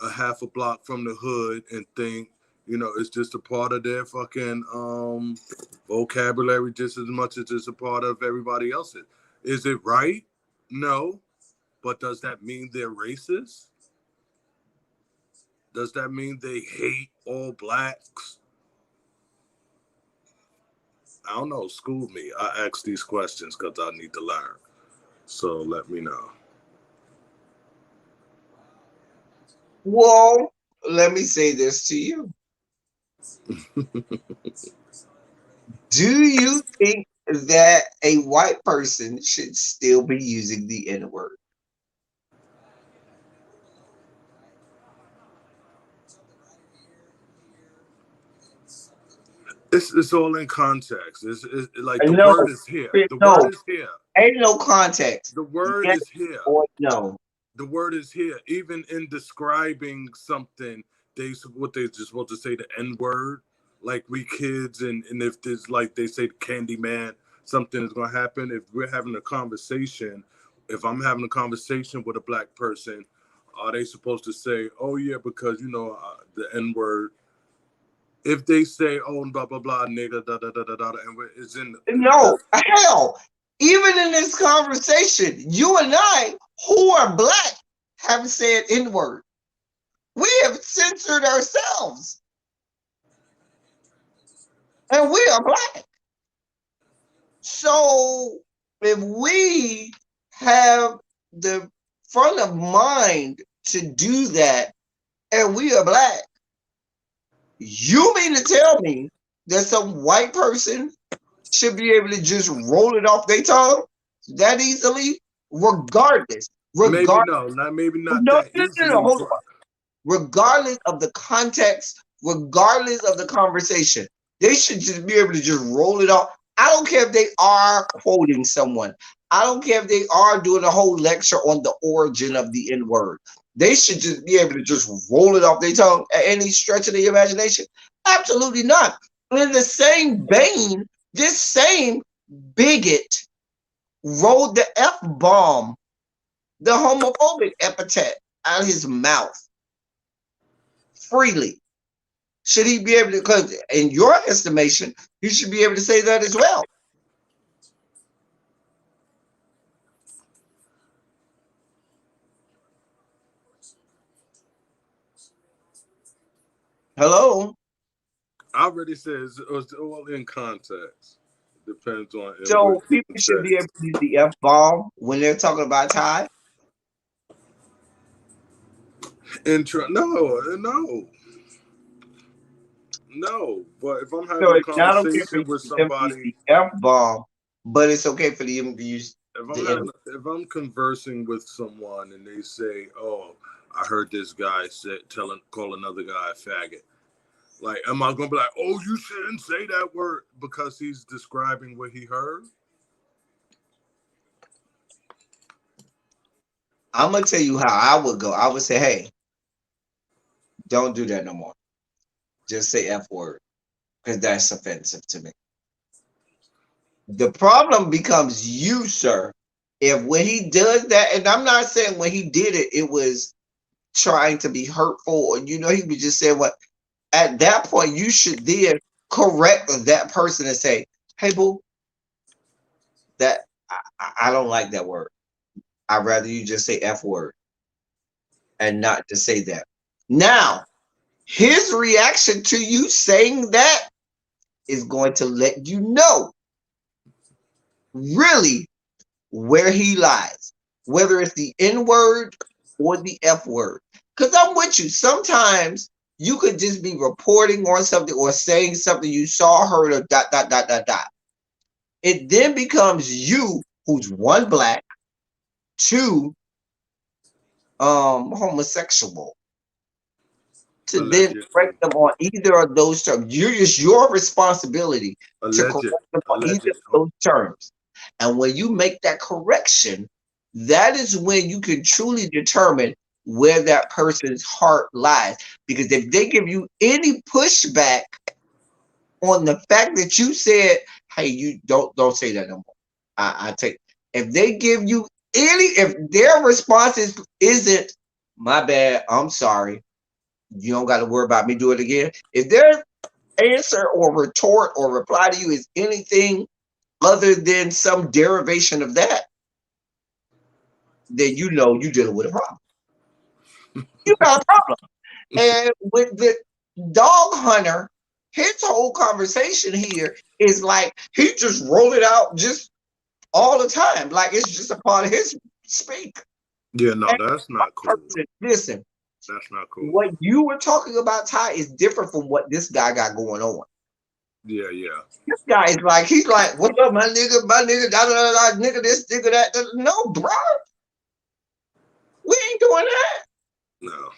a half a block from the hood and think, it's just a part of their fucking vocabulary just as much as it's a part of everybody else's. Is it right? No. But does that mean they're racist? Does that mean they hate all blacks? I don't know. School me. I ask these questions because I need to learn. So let me know. Well, let me say this to you. Do you think that a white person should still be using the N word? It's all in context. It's like the No, word is here. The word no, is here. ain't no context. The word Yes is here. or no. The word is here. Even in describing something, they're supposed to say the N word, like we kids, and if there's like they say the candy man, something is gonna happen. If we're having a conversation, if I'm having a conversation with a black person, are they supposed to say, "Oh yeah," because the N word? If they say, "Oh blah blah blah nigga da da da da da," and it's in No, the hell, even in this conversation, you and I, who are black, have said N word. We have censored ourselves, and we are black. So if we have the front of mind to do that, and we are black, you mean to tell me that some white person should be able to just roll it off their tongue that easily, regardless, maybe regardless. no, not maybe not No, that no, no, no, easily, hold but on. Regardless of the context, regardless of the conversation, they should just be able to just roll it off. I don't care if they are quoting someone. I don't care if they are doing a whole lecture on the origin of the N word. They should just be able to just roll it off their tongue at any stretch of the imagination. Absolutely not. In the same vein, this same bigot rolled the F bomb, the homophobic epithet, out of his mouth freely. Should he be able to, because in your estimation, he should be able to say that as well? Hello? I already said it's all in context. Depends on in what So people should be able context. to use the F bomb when they're talking about Ty. No. But if I'm So having a it's not okay for conversation with them to use somebody, the F bomb, but it's okay for them to use the N. if I'm conversing with someone and they say, "Oh, I heard this guy call another guy a faggot," like, am I gonna be like, "Oh, you shouldn't say that word," because he's describing what he heard? I'm gonna tell you how I would go. I would say, hey, don't do that no more. Just say F word because that's offensive to me. The problem becomes you, sir. If when he does that, and I'm not saying when he did it, it was trying to be hurtful, or he was just saying what at that point you should then correct that person and say, hey boo, that I don't like that word. I'd rather you just say F word and not to say that. Now, his reaction to you saying that is going to let you know really where he lies. whether it's the N word or the F word. Because I'm with you. Sometimes you could just be reporting on something or saying something you saw, heard, or dot, dot, dot, dot, dot. It then becomes you who's one, black, two, homosexual, to then correct Allegedly. them on either of those terms. It's your responsibility to correct them on either Alleged. of those terms. And when you make that correction, that is when you can truly determine where that person's heart lies. Because if they give you any pushback on the fact that you said, "Hey, you don't say that no more," I take. If they give you if their response isn't, "My bad, I'm sorry, you don't got to worry about me doing it again." If their answer or retort or reply to you is anything other than some derivation of that, then you know you're dealing with a problem. You got a problem. And with the dog hunter, his whole conversation here is like he just roll it out just all the time. Like it's just a part of his speak. Yeah, no, And that's not cool. listen, That's not cool. what you were talking about, Ty, is different from what this guy got going on. Yeah, yeah. This guy is like, he's like, "What's up, my nigga, da da da, da nigga, this, nigga, that." No, bro, we ain't doing that. No,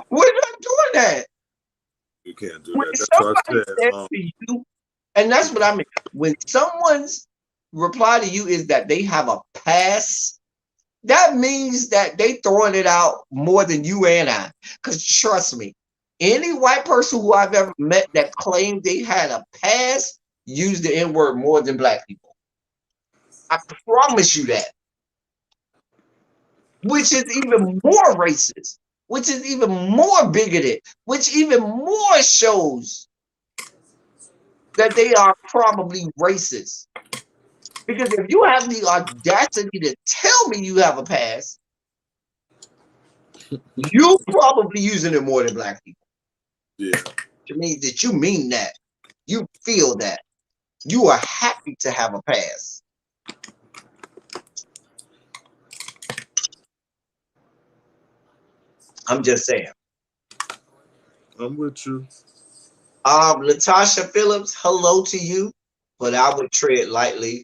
We're not doing that. you can't do When that. That's what I somebody said. says to you, and that's what I mean. When someone's reply to you is that they have a pass, that means that they throwing it out more than you and I. Because trust me, any white person who I've ever met that claimed they had a pass used the N word more than black people. I promise you that. Which is even more racist, which is even more bigoted, which even more shows that they are probably racist. Because if you have the audacity to tell me you have a pass, you probably using it more than black people. Yeah. Which means that you mean that. You feel that. You are happy to have a pass. I'm just saying. I'm with you. Latasha Phillips, hello to you, but I would tread lightly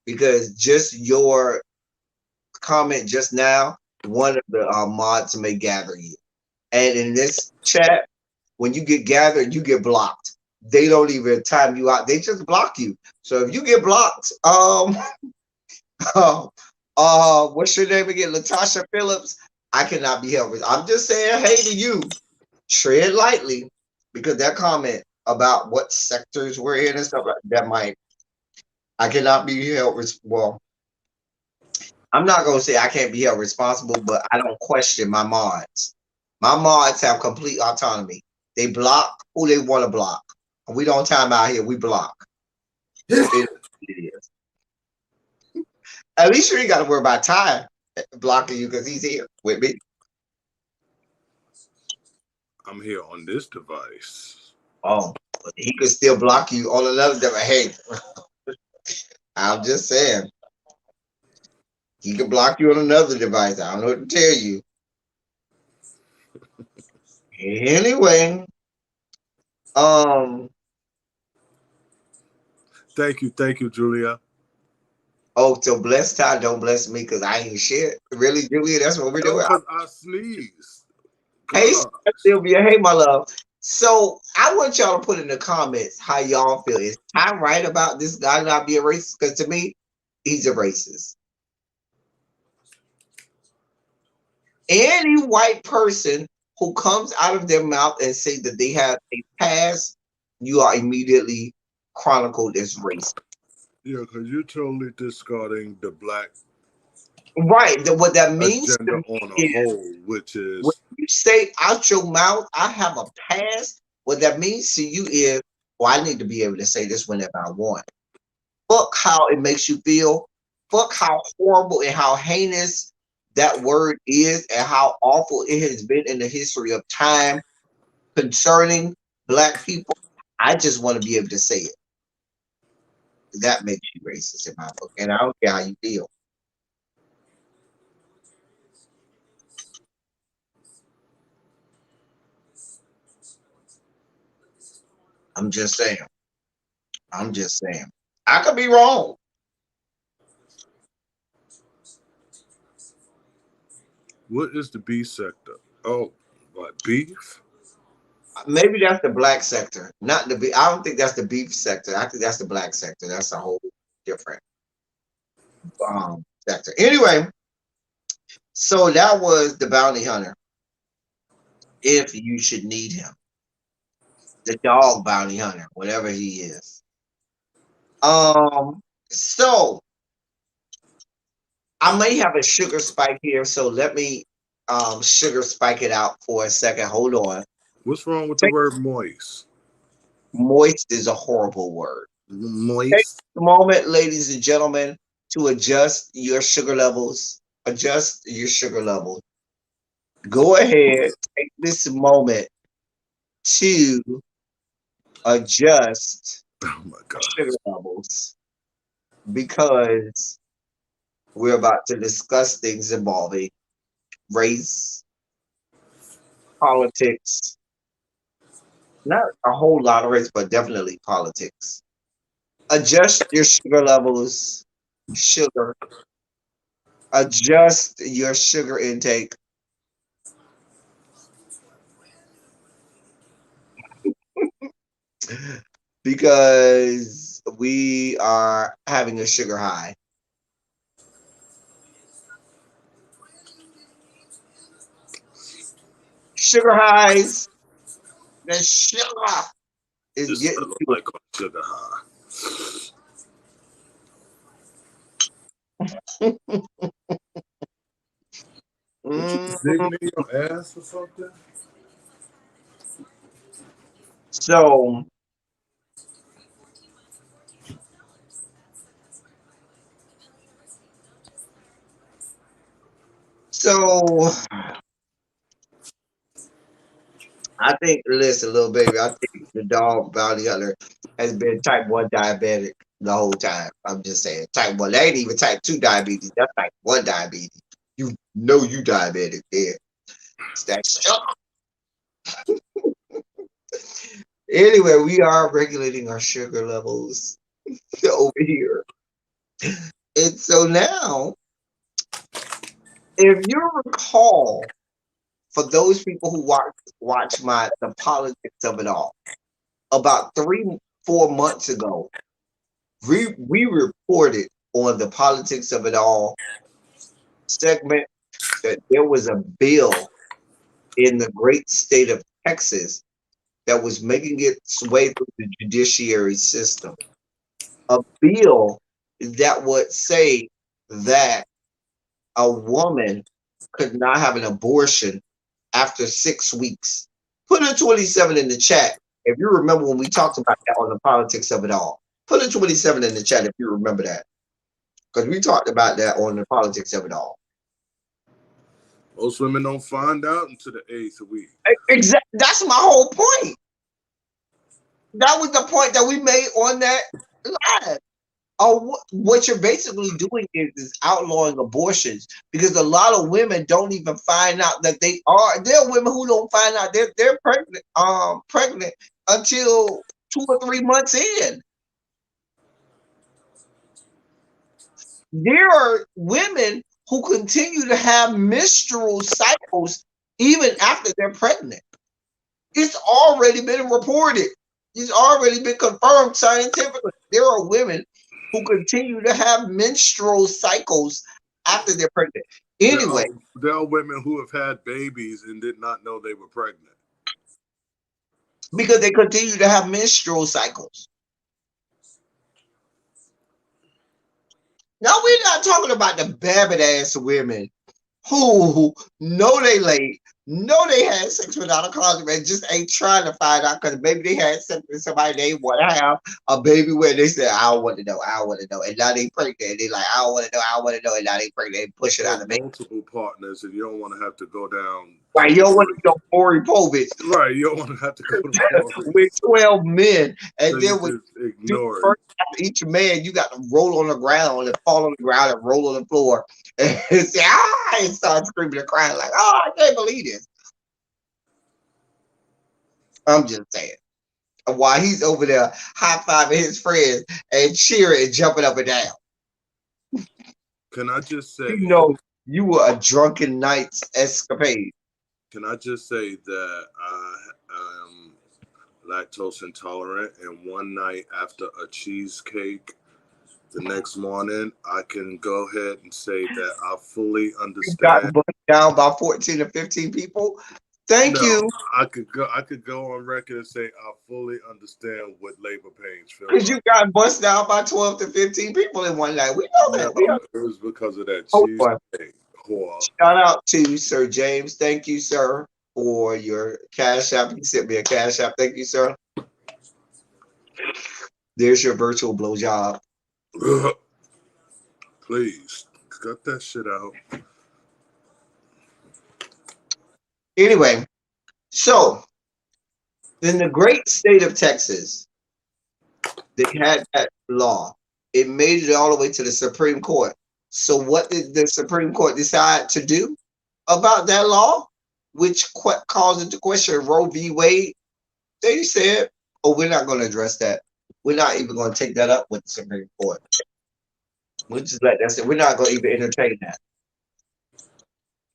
because just your comment just now, one of the mods may gather you. And in this chat, when you get gathered, you get blocked. They don't even time you out. They just block you. So if you get blocked, what's your name again? Latasha Phillips. I cannot be held. I'm just saying, hey to you, tread lightly because that comment about what sectors we're in and stuff like that might. I cannot be held. Well, I'm not gonna say I can't be held responsible, but I don't question my mods. My mods have complete autonomy. They block who they want to block. And we don't time out here. We block. It is. At least you ain't got to worry about Ty blocking you because he's here with me. I'm here on this device. Oh, but he could still block you on another device. Hey, I'm just saying. He could block you on another device. I don't know what to tell you. Anyway, um, Thank you, Julia. oh, so bless Ty, don't bless me because I ain't shit. Really, Julia, that's what we're No, doing. because I sneezed. Hey, God. Sylvia. Hey, my love. So I want y'all to put in the comments how y'all feel. Is I right about this guy not being racist? Because to me, he's a racist. Any white person who comes out of their mouth and say that they have a past, you are immediately chronicled as racist. Yeah, because you're totally discarding the black Right. What that means to agenda me on a is whole, which when is, you say out your mouth, I have a past, what that means to you is, well, I need to be able to say this whenever I want. Fuck how it makes you feel. Fuck how horrible and how heinous that word is and how awful it has been in the history of time concerning black people. I just want to be able to say it. That makes you racist in my book. And I don't care how you feel. I'm just saying. I'm just saying. I could be wrong. What is the B sector? Oh, what beef? Maybe that's the black sector, not the beef. I don't think that's the beef sector. I think that's the black sector. That's a whole different sector. Anyway, so that was the bounty hunter. If you should need him, the dog bounty hunter, whatever he is. Um, so I may have a sugar spike here, so let me sugar spike it out for a second. Hold on. What's wrong with the Take word moist? moist is a horrible word. Take Moist. a moment, ladies and gentlemen, to adjust your sugar levels. Adjust your sugar levels. Go ahead, take this moment to adjust Oh my sugar gosh. levels because we're about to discuss things involving race, politics, not a whole lot of race, but definitely politics. Adjust your sugar levels, sugar. Adjust your sugar intake because we are having a sugar high. Sugar highs, the sugar is This getting felt to like on sugar high. it. What you Mm, digging in your ass or something? so, so I think, listen, little baby, I think the dog bounty hunter has been type 1 diabetic the whole time. I'm just saying, type 1. That ain't even type 2 diabetes. That's type 1 diabetes. You know you diabetic there. It's that sugar. Anyway, we are regulating our sugar levels over here. And so now, if you recall, for those people who watch my the politics of it all, about 3 4 months ago, we reported on the politics of it all segment that there was a bill in the great state of Texas that was making its way through the judiciary system. A bill that would say that a woman could not have an abortion after 6 weeks. Put a 27 in the chat if you remember when we talked about that on the politics of it all. Put a 27 in the chat if you remember that. Because we talked about that on the politics of it all. Most women don't find out until the eighth week. Exactly. That's my whole point. That was the point that we made on that live. What you're basically doing is outlawing abortions because a lot of women don't even find out that they are. There are women who don't find out they're pregnant until 2 or 3 months in. There are women who continue to have menstrual cycles even after they're pregnant. It's already been reported. It's already been confirmed scientifically. There are women who continue to have menstrual cycles after they're pregnant. There are Anyway, there are women who have had babies and did not know they were pregnant. because they continue to have menstrual cycles. Now we're not talking about the babbit ass women who know they late, know they had sex without a condom, and just ain't trying to find out because maybe they had sex with somebody they want to have a baby with. They said, I don't want to know, I don't want to know. And now they pregnant. And they like, I don't want to know, I don't want to know. And now they pregnant and push it Or out of me. multiple partners, and you don't want to have to go down Right, to you don't want Maury. to know Maury Povich Right, you don't want to have to go to with Maury's, 12 men. so And you then with just two ignore it. first after each man, you got to roll on the ground and fall on the ground and roll on the floor and say, and start screaming and crying like, oh, I can't believe this. I'm just saying. while he's over there high-fiving his friends and cheering and jumping up and down. Can I just You say? know, you were a drunken night's escapade. Can I just say that I am lactose intolerant, and one night after a cheesecake, the next morning, I can go ahead and say that I fully You got understand. bumped down by 14 or 15 people. Thank No, you, I could go on record and say I fully understand what labor pains feel because like. you got bust down by 12 to 15 people in one night. We know No, that. We are. it was because of that Hold on. cheesecake whore. Shout out to Sir James. Thank you, sir, for your cash app. He sent me a cash app. Thank you, sir. There's your virtual blowjob. Please, cut that shit out. Anyway, so in the great state of Texas, they had that law. It made it all the way to the Supreme Court. So what did the Supreme Court decide to do about that law, which calls into question Roe v. Wade? They said, "Oh, we're not going to address that. We're not even going to take that up with the Supreme Court. We'll just let that sit. We're not going to even entertain that."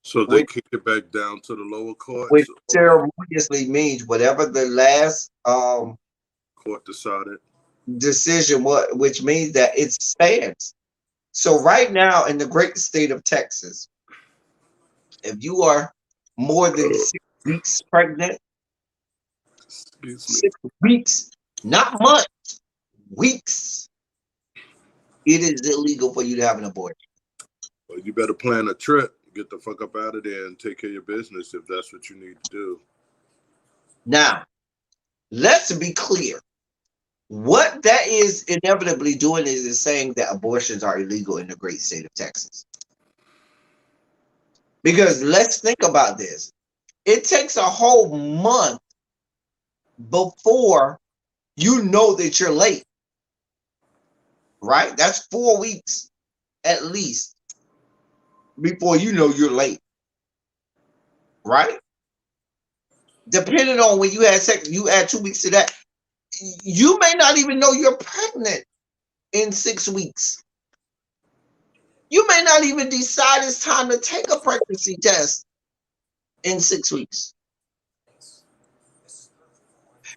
So they Which, kick it back down to the lower which courts, or ceremoniously means whatever the last court decided. decision, which means that it stands. So right now in the great state of Texas, if you are more than 6 weeks pregnant, Excuse me. 6 weeks, not months, weeks, it is illegal for you to have an abortion. Well, you better plan a trip. Get the fuck up out of there and take care of your business if that's what you need to do. Now, let's be clear. What that is inevitably doing is saying that abortions are illegal in the great state of Texas. Because let's think about this. It takes a whole month before you know that you're late, right? That's 4 weeks at least before you know you're late, right? Depending on when you had sex, you add 2 weeks to that. You may not even know you're pregnant in 6 weeks. You may not even decide it's time to take a pregnancy test in 6 weeks.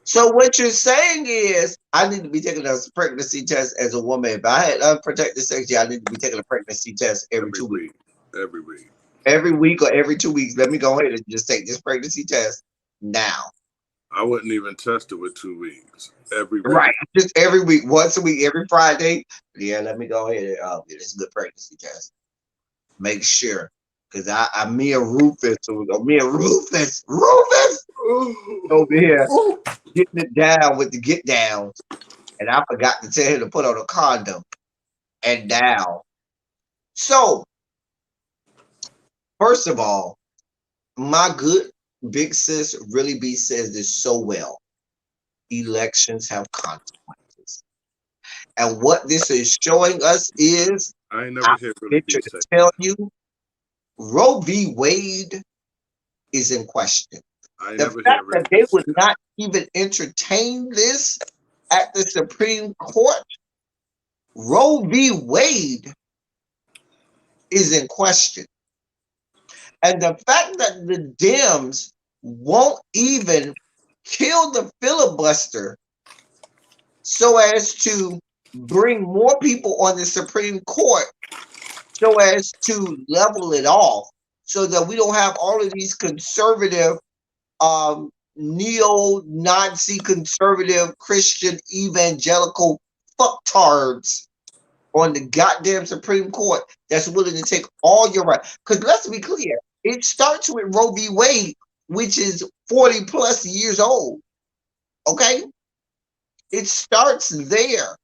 So what you're saying is, I need to be taking a pregnancy test as a woman. If I had unprotected sex, yeah, I need to be taking a pregnancy test every 2 weeks. Every week. Every week or every 2 weeks, let me go ahead and just take this pregnancy test now. I wouldn't even test it with 2 weeks. Every week. Right. Just every week, once a week, every Friday. Yeah, let me go ahead and get this good pregnancy test. Make sure. Because me and Rufus over here getting it down with the get downs. And I forgot to tell him to put on a condom and down. So, first of all, my good big sis really B says this so well. Elections have consequences. And what this is showing us is, I ain't never I hear really venture be to say. tell you, Roe v. Wade is in question. I ain't The never hear fact really that be they say. would not even entertain this at the Supreme Court, Roe v. Wade is in question. And the fact that the Dems won't even kill the filibuster so as to bring more people on the Supreme Court so as to level it off so that we don't have all of these conservative, neo-Nazi conservative Christian evangelical fucktards on the goddamn Supreme Court that's willing to take all your rights. Because let's be clear, it starts with Roe v. Wade, which is 40 plus years old. Okay? It starts there.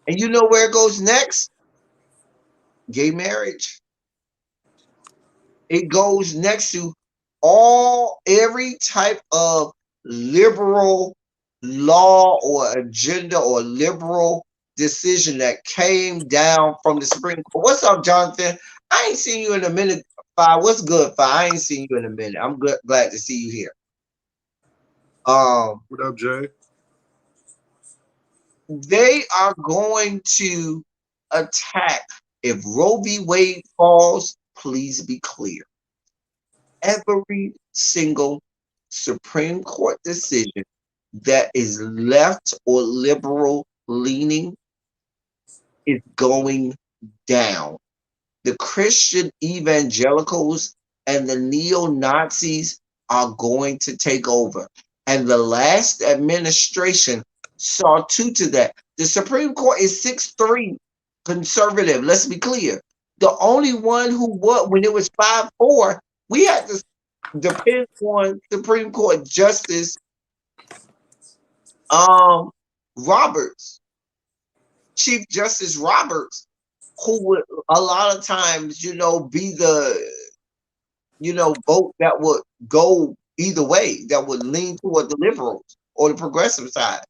And you know where it goes next? Gay marriage. It goes next to every type of liberal law or agenda or liberal decision that came down from the Supreme Court. What's up, Jonathan? I ain't seen you in a minute. Five. What's good, Five? I ain't seen you in a minute. I'm glad to see you here. What up, Jay? They are going to attack. If Roe v. Wade falls, please be clear. Every single Supreme Court decision that is left or liberal leaning is going down. The Christian evangelicals and the neo Nazis are going to take over. And the last administration saw to that. The Supreme Court is 6-3 conservative. Let's be clear. The only one who was, when it was 5-4, we had to depend on Supreme Court Justice um, Roberts, Chief Justice Roberts, who would a lot of times, be the vote that would go either way, that would lean toward the liberals or the progressive side.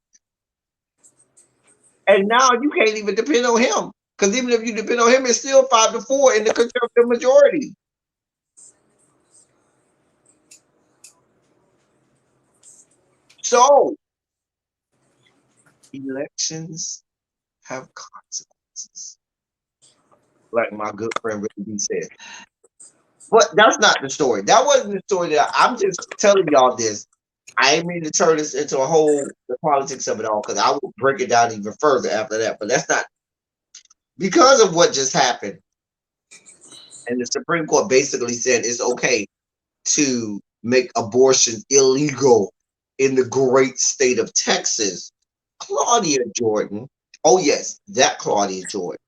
And now you can't even depend on him. Because even if you depend on him, it's still 5-4 in the conservative majority. So elections have consequences. Like my good friend Ricky B said. But that's not the story. That wasn't the story that I'm just telling y'all this. I ain't mean to turn this into a whole the politics of it all, because I will break it down even further after that. But that's not because of what just happened. And the Supreme Court basically said it's okay to make abortion illegal in the great state of Texas. Claudia Jordan, oh yes, that Claudia Jordan,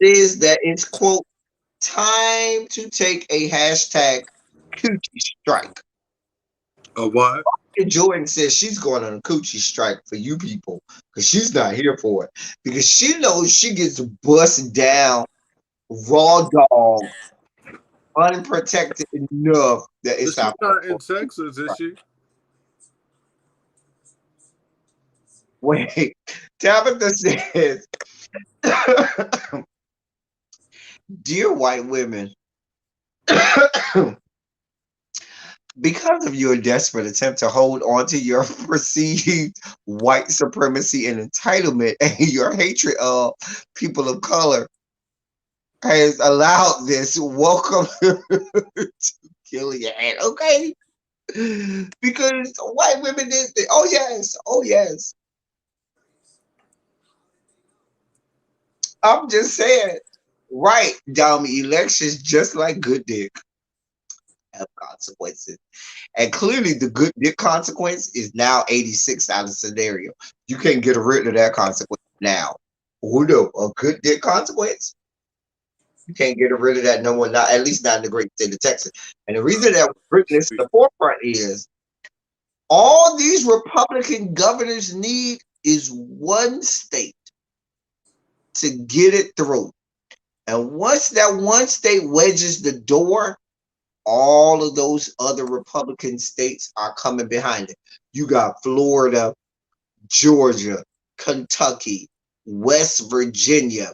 says that it's, quote, time to take a hashtag coochie strike. A what? And Jordan says she's going on a coochie strike for you people because she's not here for it. Because she knows she gets bust down raw dog, unprotected enough that But it's she's out. not in Texas, is she? Wait, Tabitha says, dear white women, because of your desperate attempt to hold on to your perceived white supremacy and entitlement and your hatred of people of color has allowed this. Welcome to Gilead, okay? Because white women did this. Oh yes, oh yes. I'm just saying, right, dummy, elections just like good dick have consequences. And clearly the good dick consequence is now 86 out of scenario. You can't get rid of that consequence now. Who know a good dick consequence? You can't get rid of that no more, not at least not in the great state of Texas. And the reason that we're bringing this to the forefront is all these Republican governors need is one state to get it through. And once that one state wedges the door, all of those other Republican states are coming behind it. You got Florida, Georgia, Kentucky, West Virginia,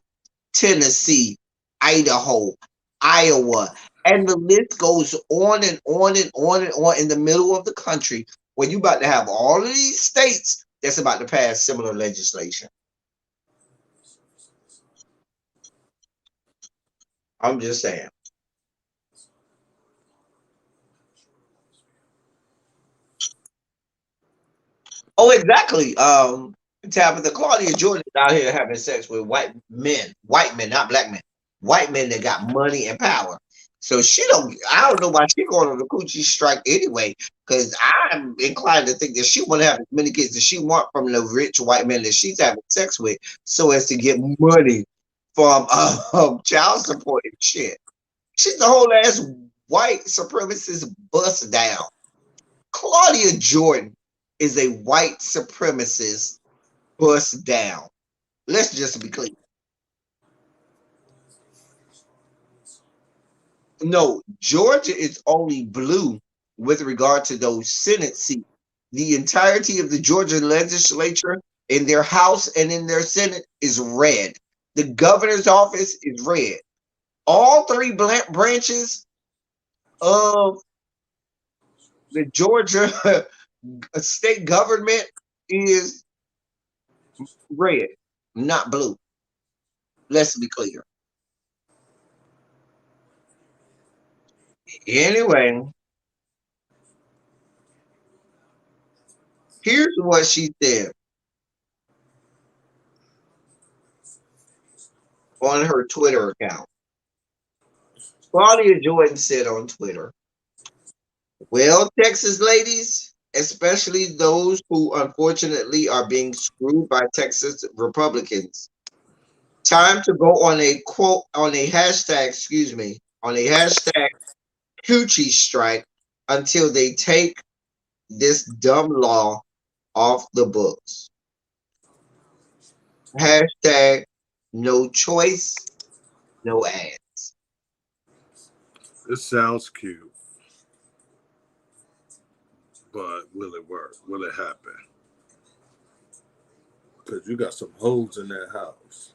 Tennessee, Idaho, Iowa, and the list goes on and on and on and on in the middle of the country, where you about to have all of these states that's about to pass similar legislation. I'm just saying. Oh, exactly. Tabitha, Claudia Jordan is out here having sex with white men, not black men, white men that got money and power. So I don't know why she going on the coochie strike anyway, because I'm inclined to think that she want to have as many kids as she want from the rich white men that she's having sex with, so as to get money from child support and shit. She's the whole ass white supremacist bust down. Claudia Jordan is a white supremacist bust down. Let's just be clear. No, Georgia is only blue with regard to those Senate seats. The entirety of the Georgia legislature in their House and in their Senate is red. The governor's office is red. All three branches of the Georgia state government is red, not blue. Let's be clear. Anyway, here's what she said on her Twitter account. Claudia Jordan said on Twitter, well, Texas ladies, especially those who unfortunately are being screwed by Texas Republicans, time to go on a quote, on a hashtag, excuse me, on a hashtag coochie strike until they take this dumb law off the books. Hashtag no choice, no ads. It sounds cute, but will it work? Will it happen? Because you got some holes in that house.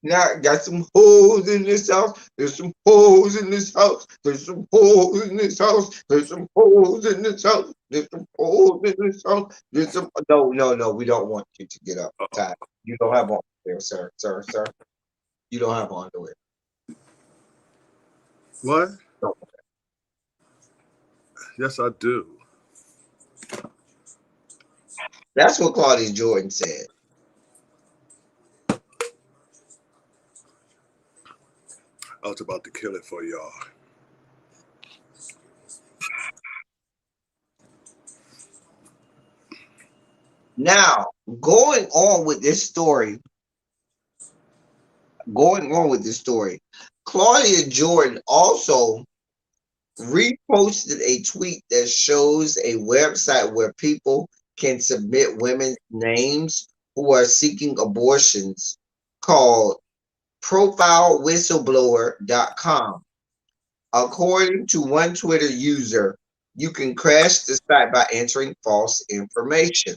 Now I got some holes in this house. There's some holes in this house. There's some holes in this house. There's some holes in this house. There's some holes in this house. There's some no, no, no. We don't want you to get up. Uh-oh. Ty. You don't have underwear, sir, sir, sir. You don't have underwear. What? No. Yes, I do. That's what Claudia Jordan said. I was about to kill it for y'all. Now, going on with this story, Claudia Jordan also reposted a tweet that shows a website where people can submit women's names who are seeking abortions called profilewhistleblower.com. According to one Twitter user, you can crash the site by entering false information.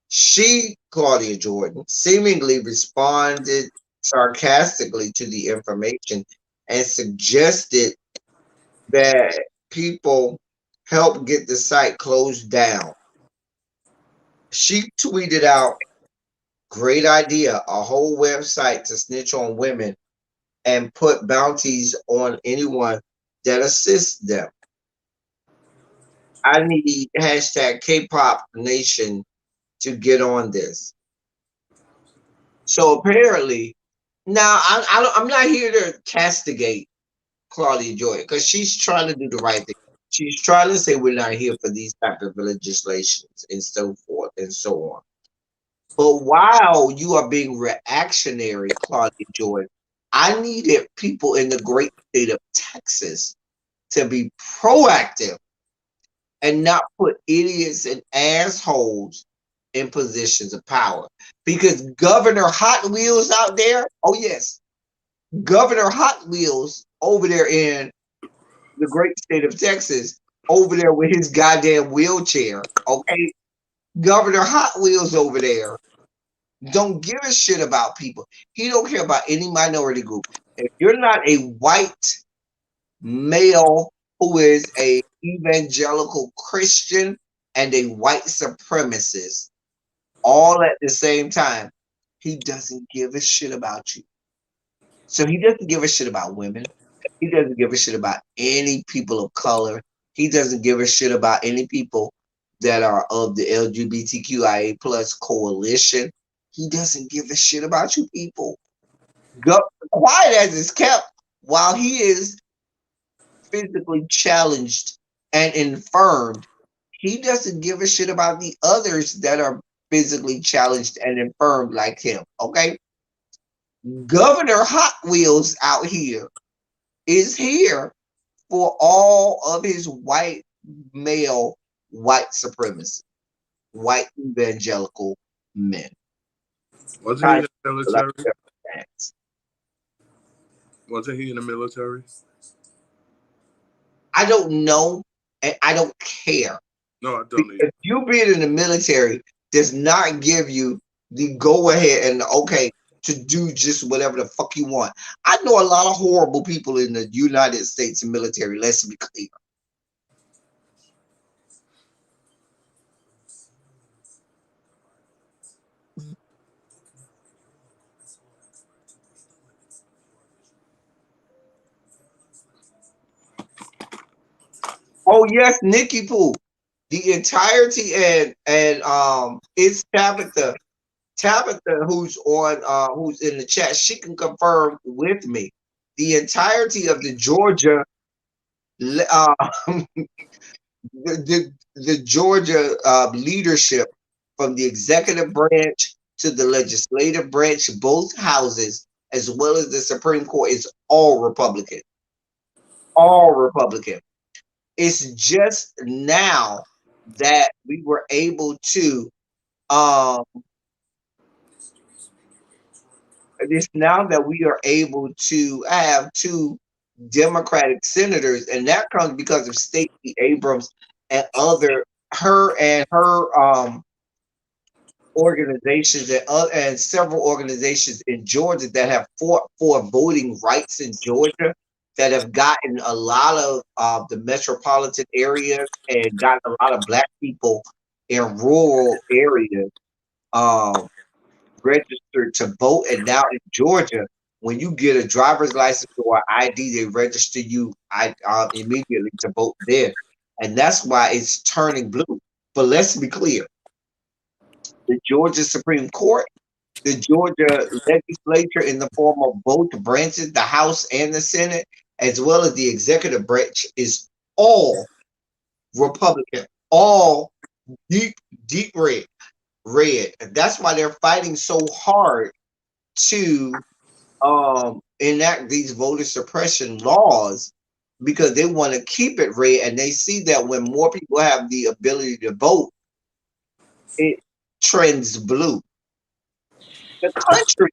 She, Claudia Jordan, seemingly responded sarcastically to the information and suggested that people help get the site closed down. She tweeted out, great idea, a whole website to snitch on women and put bounties on anyone that assists them. I need hashtag K-pop nation to get on this. So apparently, now I'm not here to castigate Claudia Joy because she's trying to do the right thing. She's trying to say we're not here for these type of legislations and so forth and so on. But while you are being reactionary, Claudia Joy, I needed people in the great state of Texas to be proactive and not put idiots and assholes in positions of power. Because Governor Hot Wheels out there, oh yes, Governor Hot Wheels over there in the great state of Texas, over there with his goddamn wheelchair, okay? Governor Hot Wheels over there don't give a shit about people. He don't care about any minority group. If you're not a white male who is a evangelical Christian and a white supremacist all at the same time, he doesn't give a shit about you. So he doesn't give a shit about women. He doesn't give a shit about any people of color. He doesn't give a shit about any people that are of the LGBTQIA plus coalition. He doesn't give a shit about you people. Go, quiet as it's kept while he is physically challenged and infirmed. He doesn't give a shit about the others that are physically challenged and infirmed like him. Okay? Governor Hot Wheels out here is here for all of his white male white supremacy, white evangelical men. Wasn't he in the military? Wasn't he in the military? I don't know, and I don't care. No, I don't If either. you being in the military does not give you the go ahead and okay to do just whatever the fuck you want. I know a lot of horrible people in the United States military. Let's be clear. Oh yes, Nikki Pooh. The entirety and it's Tabitha who's in the chat. She can confirm with me. The entirety of the Georgia uh, the Georgia leadership, from the executive branch to the legislative branch, both houses, as well as the Supreme Court, is all Republican. All Republican. It's just now that we were able to um it's now that we are able to have two Democratic senators, and that comes because of Stacey Abrams and other her organizations and several organizations in Georgia that have fought for voting rights in Georgia, that have gotten a lot of the metropolitan areas and gotten a lot of Black people in rural areas um, registered to vote. And now in Georgia, when you get a driver's license or ID, they register you immediately to vote there. And that's why it's turning blue. But let's be clear, the Georgia Supreme Court, the Georgia legislature in the form of both branches, the House and the Senate, as well as the executive branch, is all Republican, all deep, deep red. And that's why they're fighting so hard to enact these voter suppression laws, because they want to keep it red. And they see that when more people have the ability to vote, it trends blue. The country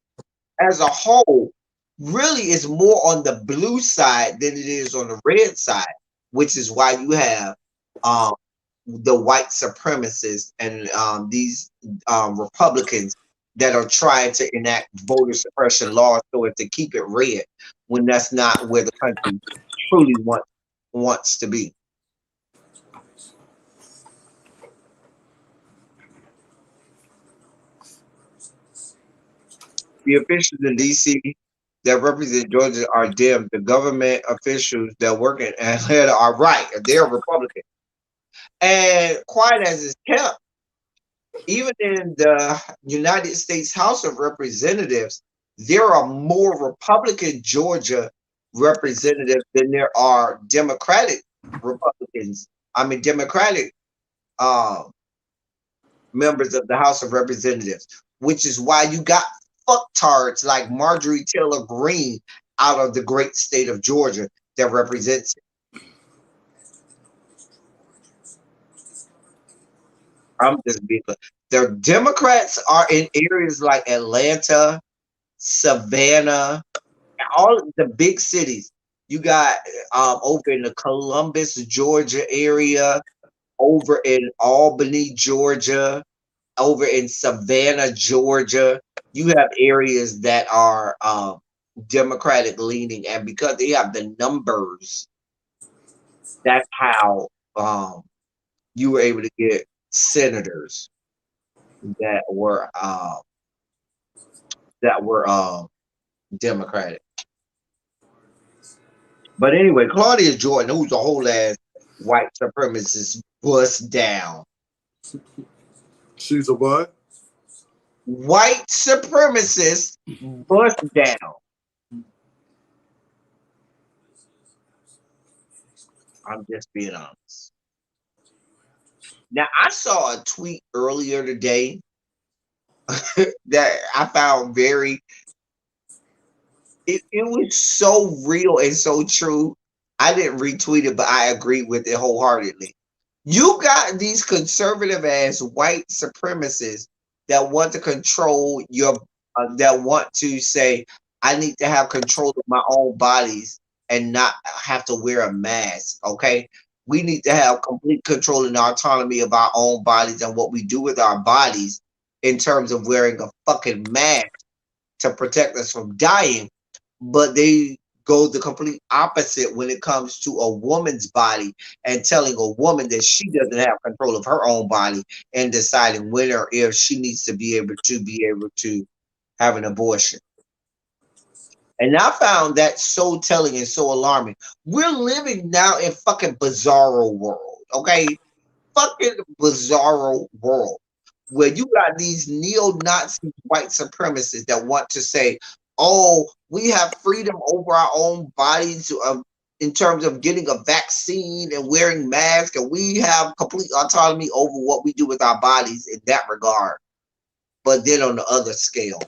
as a whole really is more on the blue side than it is on the red side, which is why you have um, the white supremacists and these Republicans that are trying to enact voter suppression laws so as to keep it red, when that's not where the country truly wants to be. The officials in D.C. that represent Georgia are dim. The government officials that work in Atlanta are right. They're Republican. And quiet as it's kept, even in the United States House of Representatives, there are more Republican Georgia representatives than there are Democratic Republicans. I mean, Democratic uh, members of the House of Representatives, which is why you got fucktards like Marjorie Taylor Greene out of the great state of Georgia that represents it. I'm just being. The Democrats are in areas like Atlanta, Savannah, all the big cities. You got over in the Columbus, Georgia area, over in Albany, Georgia, over in Savannah, Georgia. You have areas that are Democratic leaning, and because they have the numbers, that's how you were able to get senators that were Democratic. But anyway, Claudia Jordan, who's a whole ass white supremacist, bust down. She's a what? White supremacist bust down. I'm just being honest. Now, I saw a tweet earlier today that I found it was so real and so true. I didn't retweet it, but I agree with it wholeheartedly. You got these conservative ass white supremacists that want to control that want to say, I need to have control of my own bodies and not have to wear a mask. Okay. We need to have complete control and autonomy of our own bodies and what we do with our bodies in terms of wearing a fucking mask to protect us from dying. But they go the complete opposite when it comes to a woman's body and telling a woman that she doesn't have control of her own body and deciding when or if she needs to be able to have an abortion. And I found that so telling and so alarming. We're living now in fucking bizarro world, okay? Fucking bizarro world where you got these neo-Nazi white supremacists that want to say, "Oh, we have freedom over our own bodies in terms of getting a vaccine and wearing masks, and we have complete autonomy over what we do with our bodies in that regard." But then on the other scale,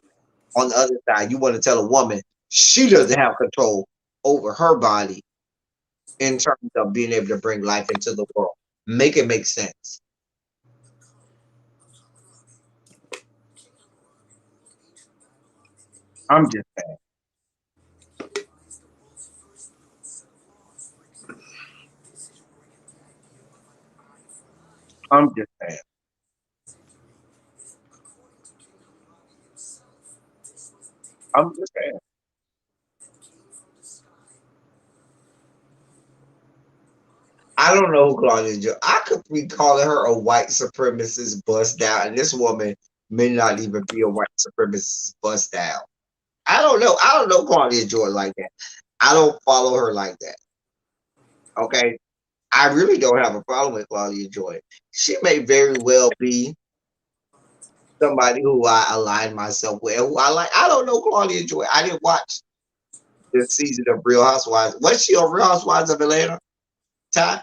on the other side, you want to tell a woman she doesn't have control over her body in terms of being able to bring life into the world. Make it make sense. I'm just saying. I'm just saying. I'm just saying. I don't know who Claudia Jo. I could be calling her a white supremacist bust down, and this woman may not even be a white supremacist bust down. I don't know. I don't know Claudia Joy like that. I don't follow her like that. Okay. I really don't have a problem with Claudia Joy. She may very well be somebody who I align myself with, who I like. I don't know Claudia Joy. I didn't watch this season of Real Housewives. Was she on Real Housewives of Atlanta? Ty?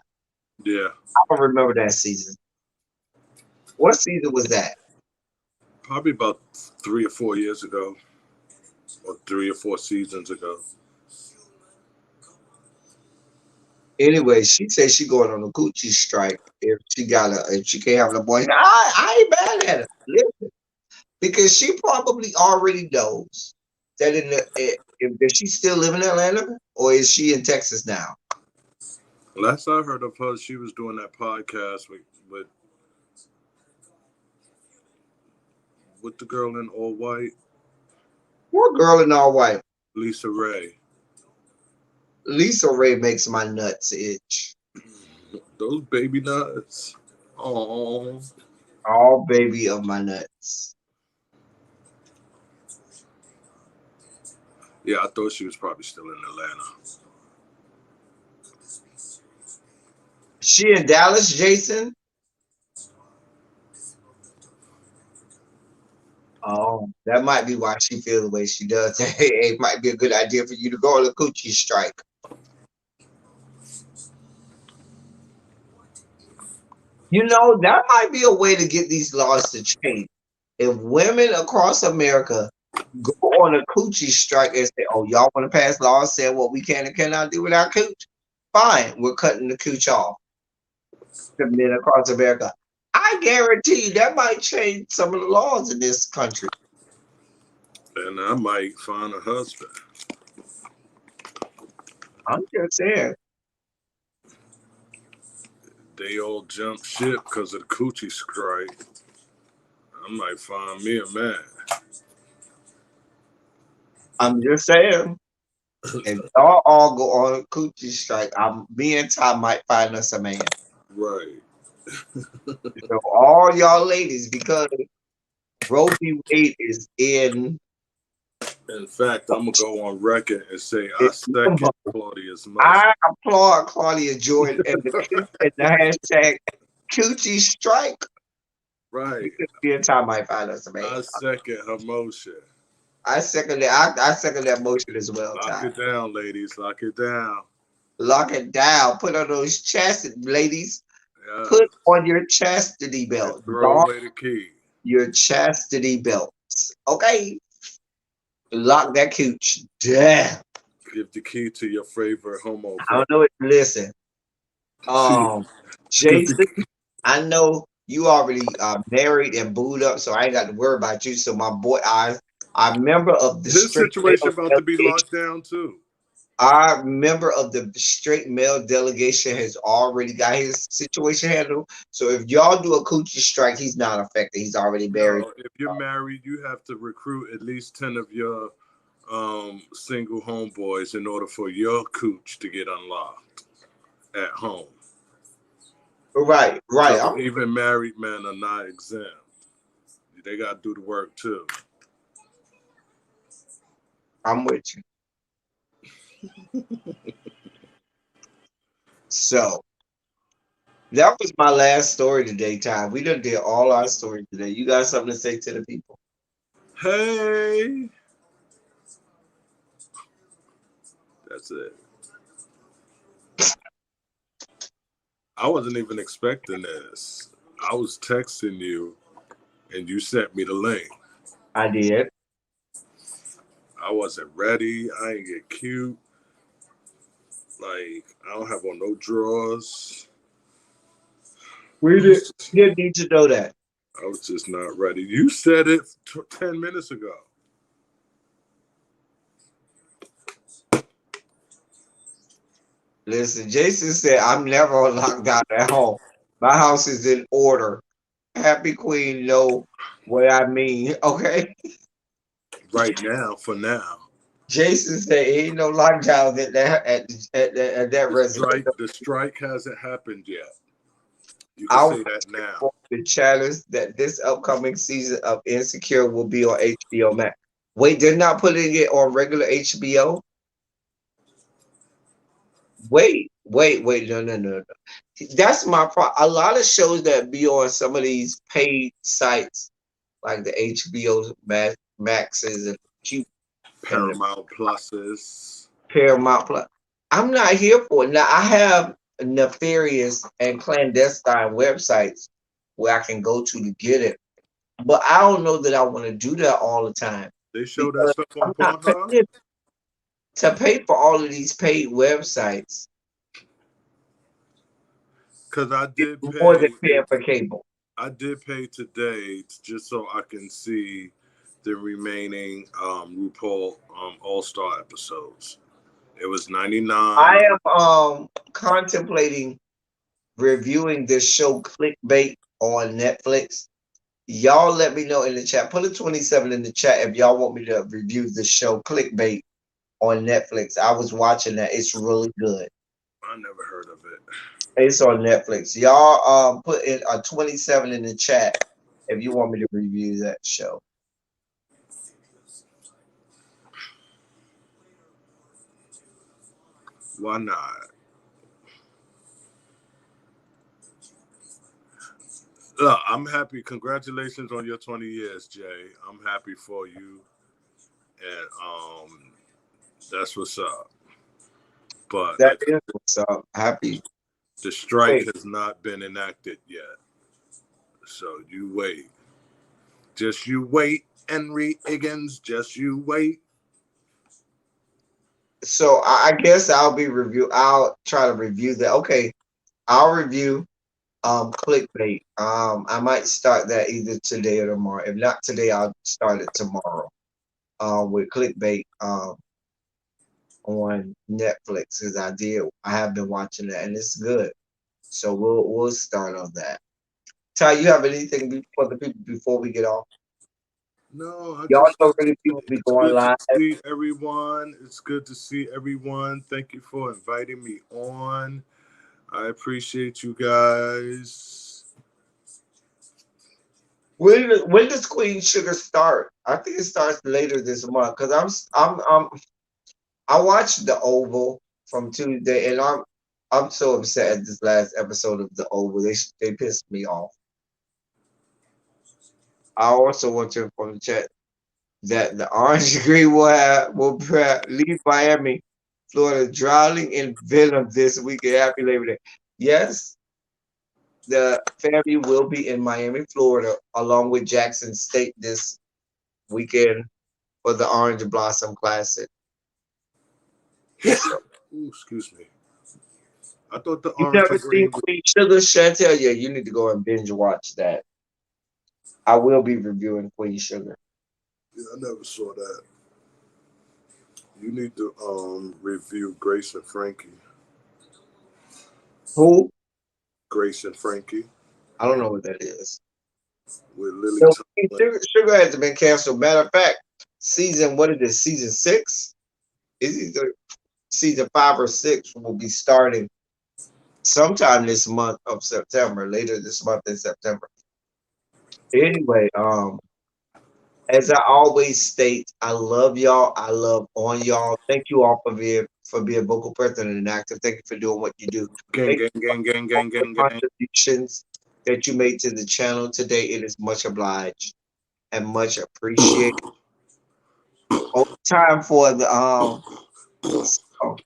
Yeah, I don't remember that season. What season was that? probably about 3 or 4 years ago, or 3 or 4 seasons ago. Anyway, she said she going on a coochie strike if she can't have an abortion. I ain't mad at her. Listen, because she probably already knows that if she's still living in Atlanta or is she in Texas now? Last I heard of her, she was doing that podcast with the girl in all white, Poor girl in all white. Lisa Ray. Lisa Ray makes my nuts itch. Those baby nuts. Oh, All baby of my nuts. yeah. I thought she was probably still in Atlanta. She in Dallas, Jason? Oh, that might be why she feels the way she does. Hey, it might be a good idea for you to go on a coochie strike. You know, that might be a way to get these laws to change. If women across America go on a coochie strike and say, "Oh, y'all want to pass laws saying what we can and cannot do with our cooch?" Fine, we're cutting the cooch off to men across America. I guarantee you that might change some of the laws in this country. And I might find a husband. I'm just saying. They all jump ship because of the coochie strike. I might find me a man. I'm just saying. If y'all all go on a coochie strike, me and Ty might find us a man. Right. So all y'all ladies, because Roe v. Wade is in. In fact, I'm gonna go on record and say I It, second Claudia's motion. I applaud Claudia Jordan and the hashtag coochie strike. Right. Because me and Ty might find us a man. I second her motion. I second that. I second that motion as well, Lock Ty. it down, ladies. Lock it down. Lock it down. Put on those chastity, ladies. Yeah. Put on your chastity And belt. throw away the key. Your chastity belts. Okay. Lock that cooch down. Give the key to your favorite homo I friend. don't know. Listen, Give the Jason, I know you already married and booed up, so I ain't got to worry about you. So my boy, I'm member of the His straight situation male about to be delegation. locked down too. Our member of the straight male delegation has already got his situation handled. So if y'all do a coochie strike, he's not affected. He's already married. No, if you're married, you have to recruit at least 10 of your single homeboys in order for your cooch to get unlocked at home. Right, right. So even married men are not exempt. They got to do the work too. I'm with you. So that was my last story today, Ty. We done did all our stories today. You got something to say to the people? Hey, that's it. I wasn't even expecting this. I was texting you, and you sent me the link. I did. I wasn't ready. I ain't get cute. Like I don't have on no drawers. We I did. was, Didn't need to know that. I was just not ready. You said it 10 minutes ago. Listen, Jason said I'm never locked out at home. My house is in order. Happy Queen know what I mean. Okay. Right now, for now, Jason said ain't no lockdown at that residence. the strike hasn't happened yet. You can I was say that now. the challenge that this upcoming season of Insecure will be on HBO Max. Wait, they're not putting it on regular HBO? Wait. No. That's my problem. A lot of shows that be on some of these paid sites, like the HBO Maxes and Q and the Paramount Pluses. Paramount Plus. I'm not here for it. Now I have nefarious and clandestine websites where I can go to get it, but I don't know that I want to do that all the time They show that because stuff on I'm not Pornhub. paying to pay for all of these paid websites. Cause I It's did more pay. than paying for cable. I did pay today just so I can see the remaining RuPaul All Star episodes. It was I 99. am contemplating reviewing this show Clickbait on Netflix. Y'all let me know in the chat. Put a 27 in the chat if y'all want me to review the show Clickbait on Netflix. I was watching that. It's really good. I never heard of it. It's on Netflix. Y'all put in a 27 in the chat if you want me to review that show. Why not? Look, I'm happy. Congratulations on your 20 years, Jay. I'm happy for you, and that's what's up. But That like is what's up. Happy. the strike Wait. has not been enacted yet, so you wait. Just you wait, Henry Higgins. Just you wait. So I guess I'll try to review that. Okay. I'll review Clickbait. I might start that either today or tomorrow. If not today, I'll start it tomorrow. With Clickbait on Netflix because I have been watching that and it's good. So we'll start on that. Ty, you have anything for the people before we get off? No, I Y'all just know really people be it's going good to live. see everyone. It's good to see everyone. Thank you for inviting me on. I appreciate you guys. When does Queen Sugar start? I think it starts later this month because I watched the Oval from Tuesday and I'm so upset at this last episode of the Oval. They pissed me off. I also want to inform the chat that the Orange Degree leave Miami, Florida, drowning in venom this weekend. Happy Labor Day. Yes, the family will be in Miami, Florida, along with Jackson State this weekend for the Orange Blossom Classic. So, Ooh, excuse me. I thought the you orange never seen degree was. Queen Sugar, Chantel? Yeah, you need to go and binge watch that. I will be reviewing Queen Sugar. Yeah, I never saw that. You need to review Grace and Frankie. Who? Grace and Frankie I don't know what that is. with Lily No, Tomlin. Sugar hasn't been canceled. Matter of fact, what is this? Season 6? Is either season 5 or 6 will be starting sometime this month of September, later this month in September. Anyway, as I always state, I love y'all. I love on y'all. Thank you all for being vocal person and an actor. Thank you for doing what you do. Gang, Thank gang, you gang, gang, for all gang, the gang, gang. contributions that you made to the channel today. It is much obliged and much appreciated. On time for the song.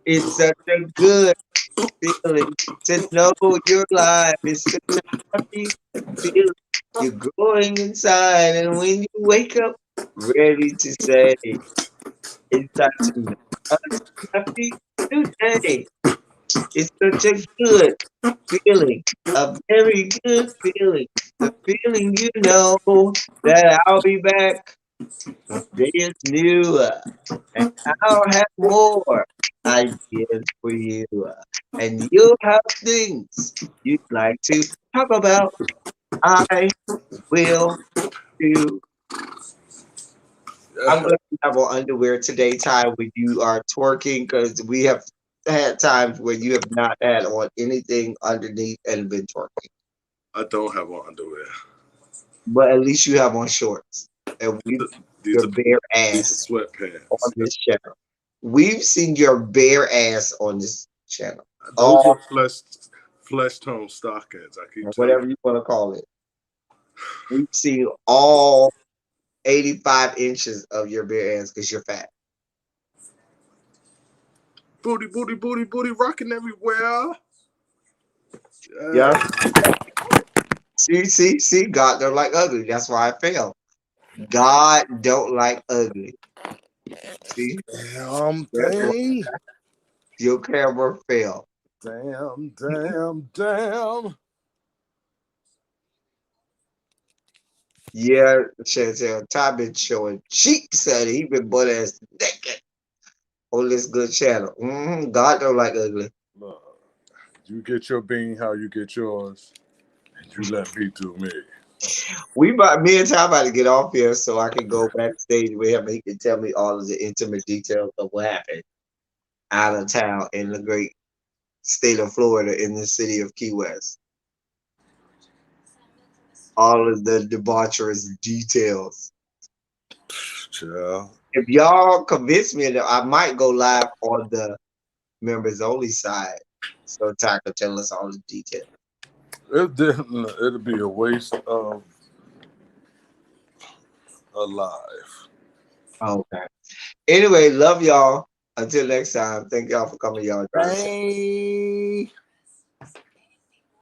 It's such a good feeling to know you're alive. It's such a happy feeling. You're growing inside, and when you wake up, ready to say, it's time to happy new day. It's such a good feeling, a very good feeling. The feeling you know that I'll be back. Day is new, and I'll have more ideas for you. And you'll have things you'd like to talk about. I will do. I'm going to have on underwear today, Ty, when you are twerking, because we have had times where you have not had on anything underneath and been twerking. I don't have on underwear. But at least you have on shorts. And we These your are bare these ass are on sweatpants. this channel. We've seen your bare ass on this channel. Those are All flesh tone stockings. I keep telling whatever you want to call it. We've seen all 85 inches of your bare ass because you're fat. booty, booty, booty, booty, rocking everywhere. Yeah. See, God don't like ugly. That's why I fail. God don't like ugly. See, Damn that's why thing. your camera failed. Damn, damn, damn. Yeah, Chantel, Ty been showing cheeks at it. He been butt ass naked on this good channel. God don't like ugly. Look, you get your bean how you get yours, and you let me do me. Me and Ty about to get off here so I can go backstage with him. He can tell me all of the intimate details of what happened out of town in the great state of Florida in the city of Key West. All of the debaucherous details. Child. If y'all convince me that I might go live on the members only side, so Ty can tell us all the details. It'll be a waste of a life. Okay. Anyway, love y'all. Until next time, thank y'all for coming, y'all. Bang.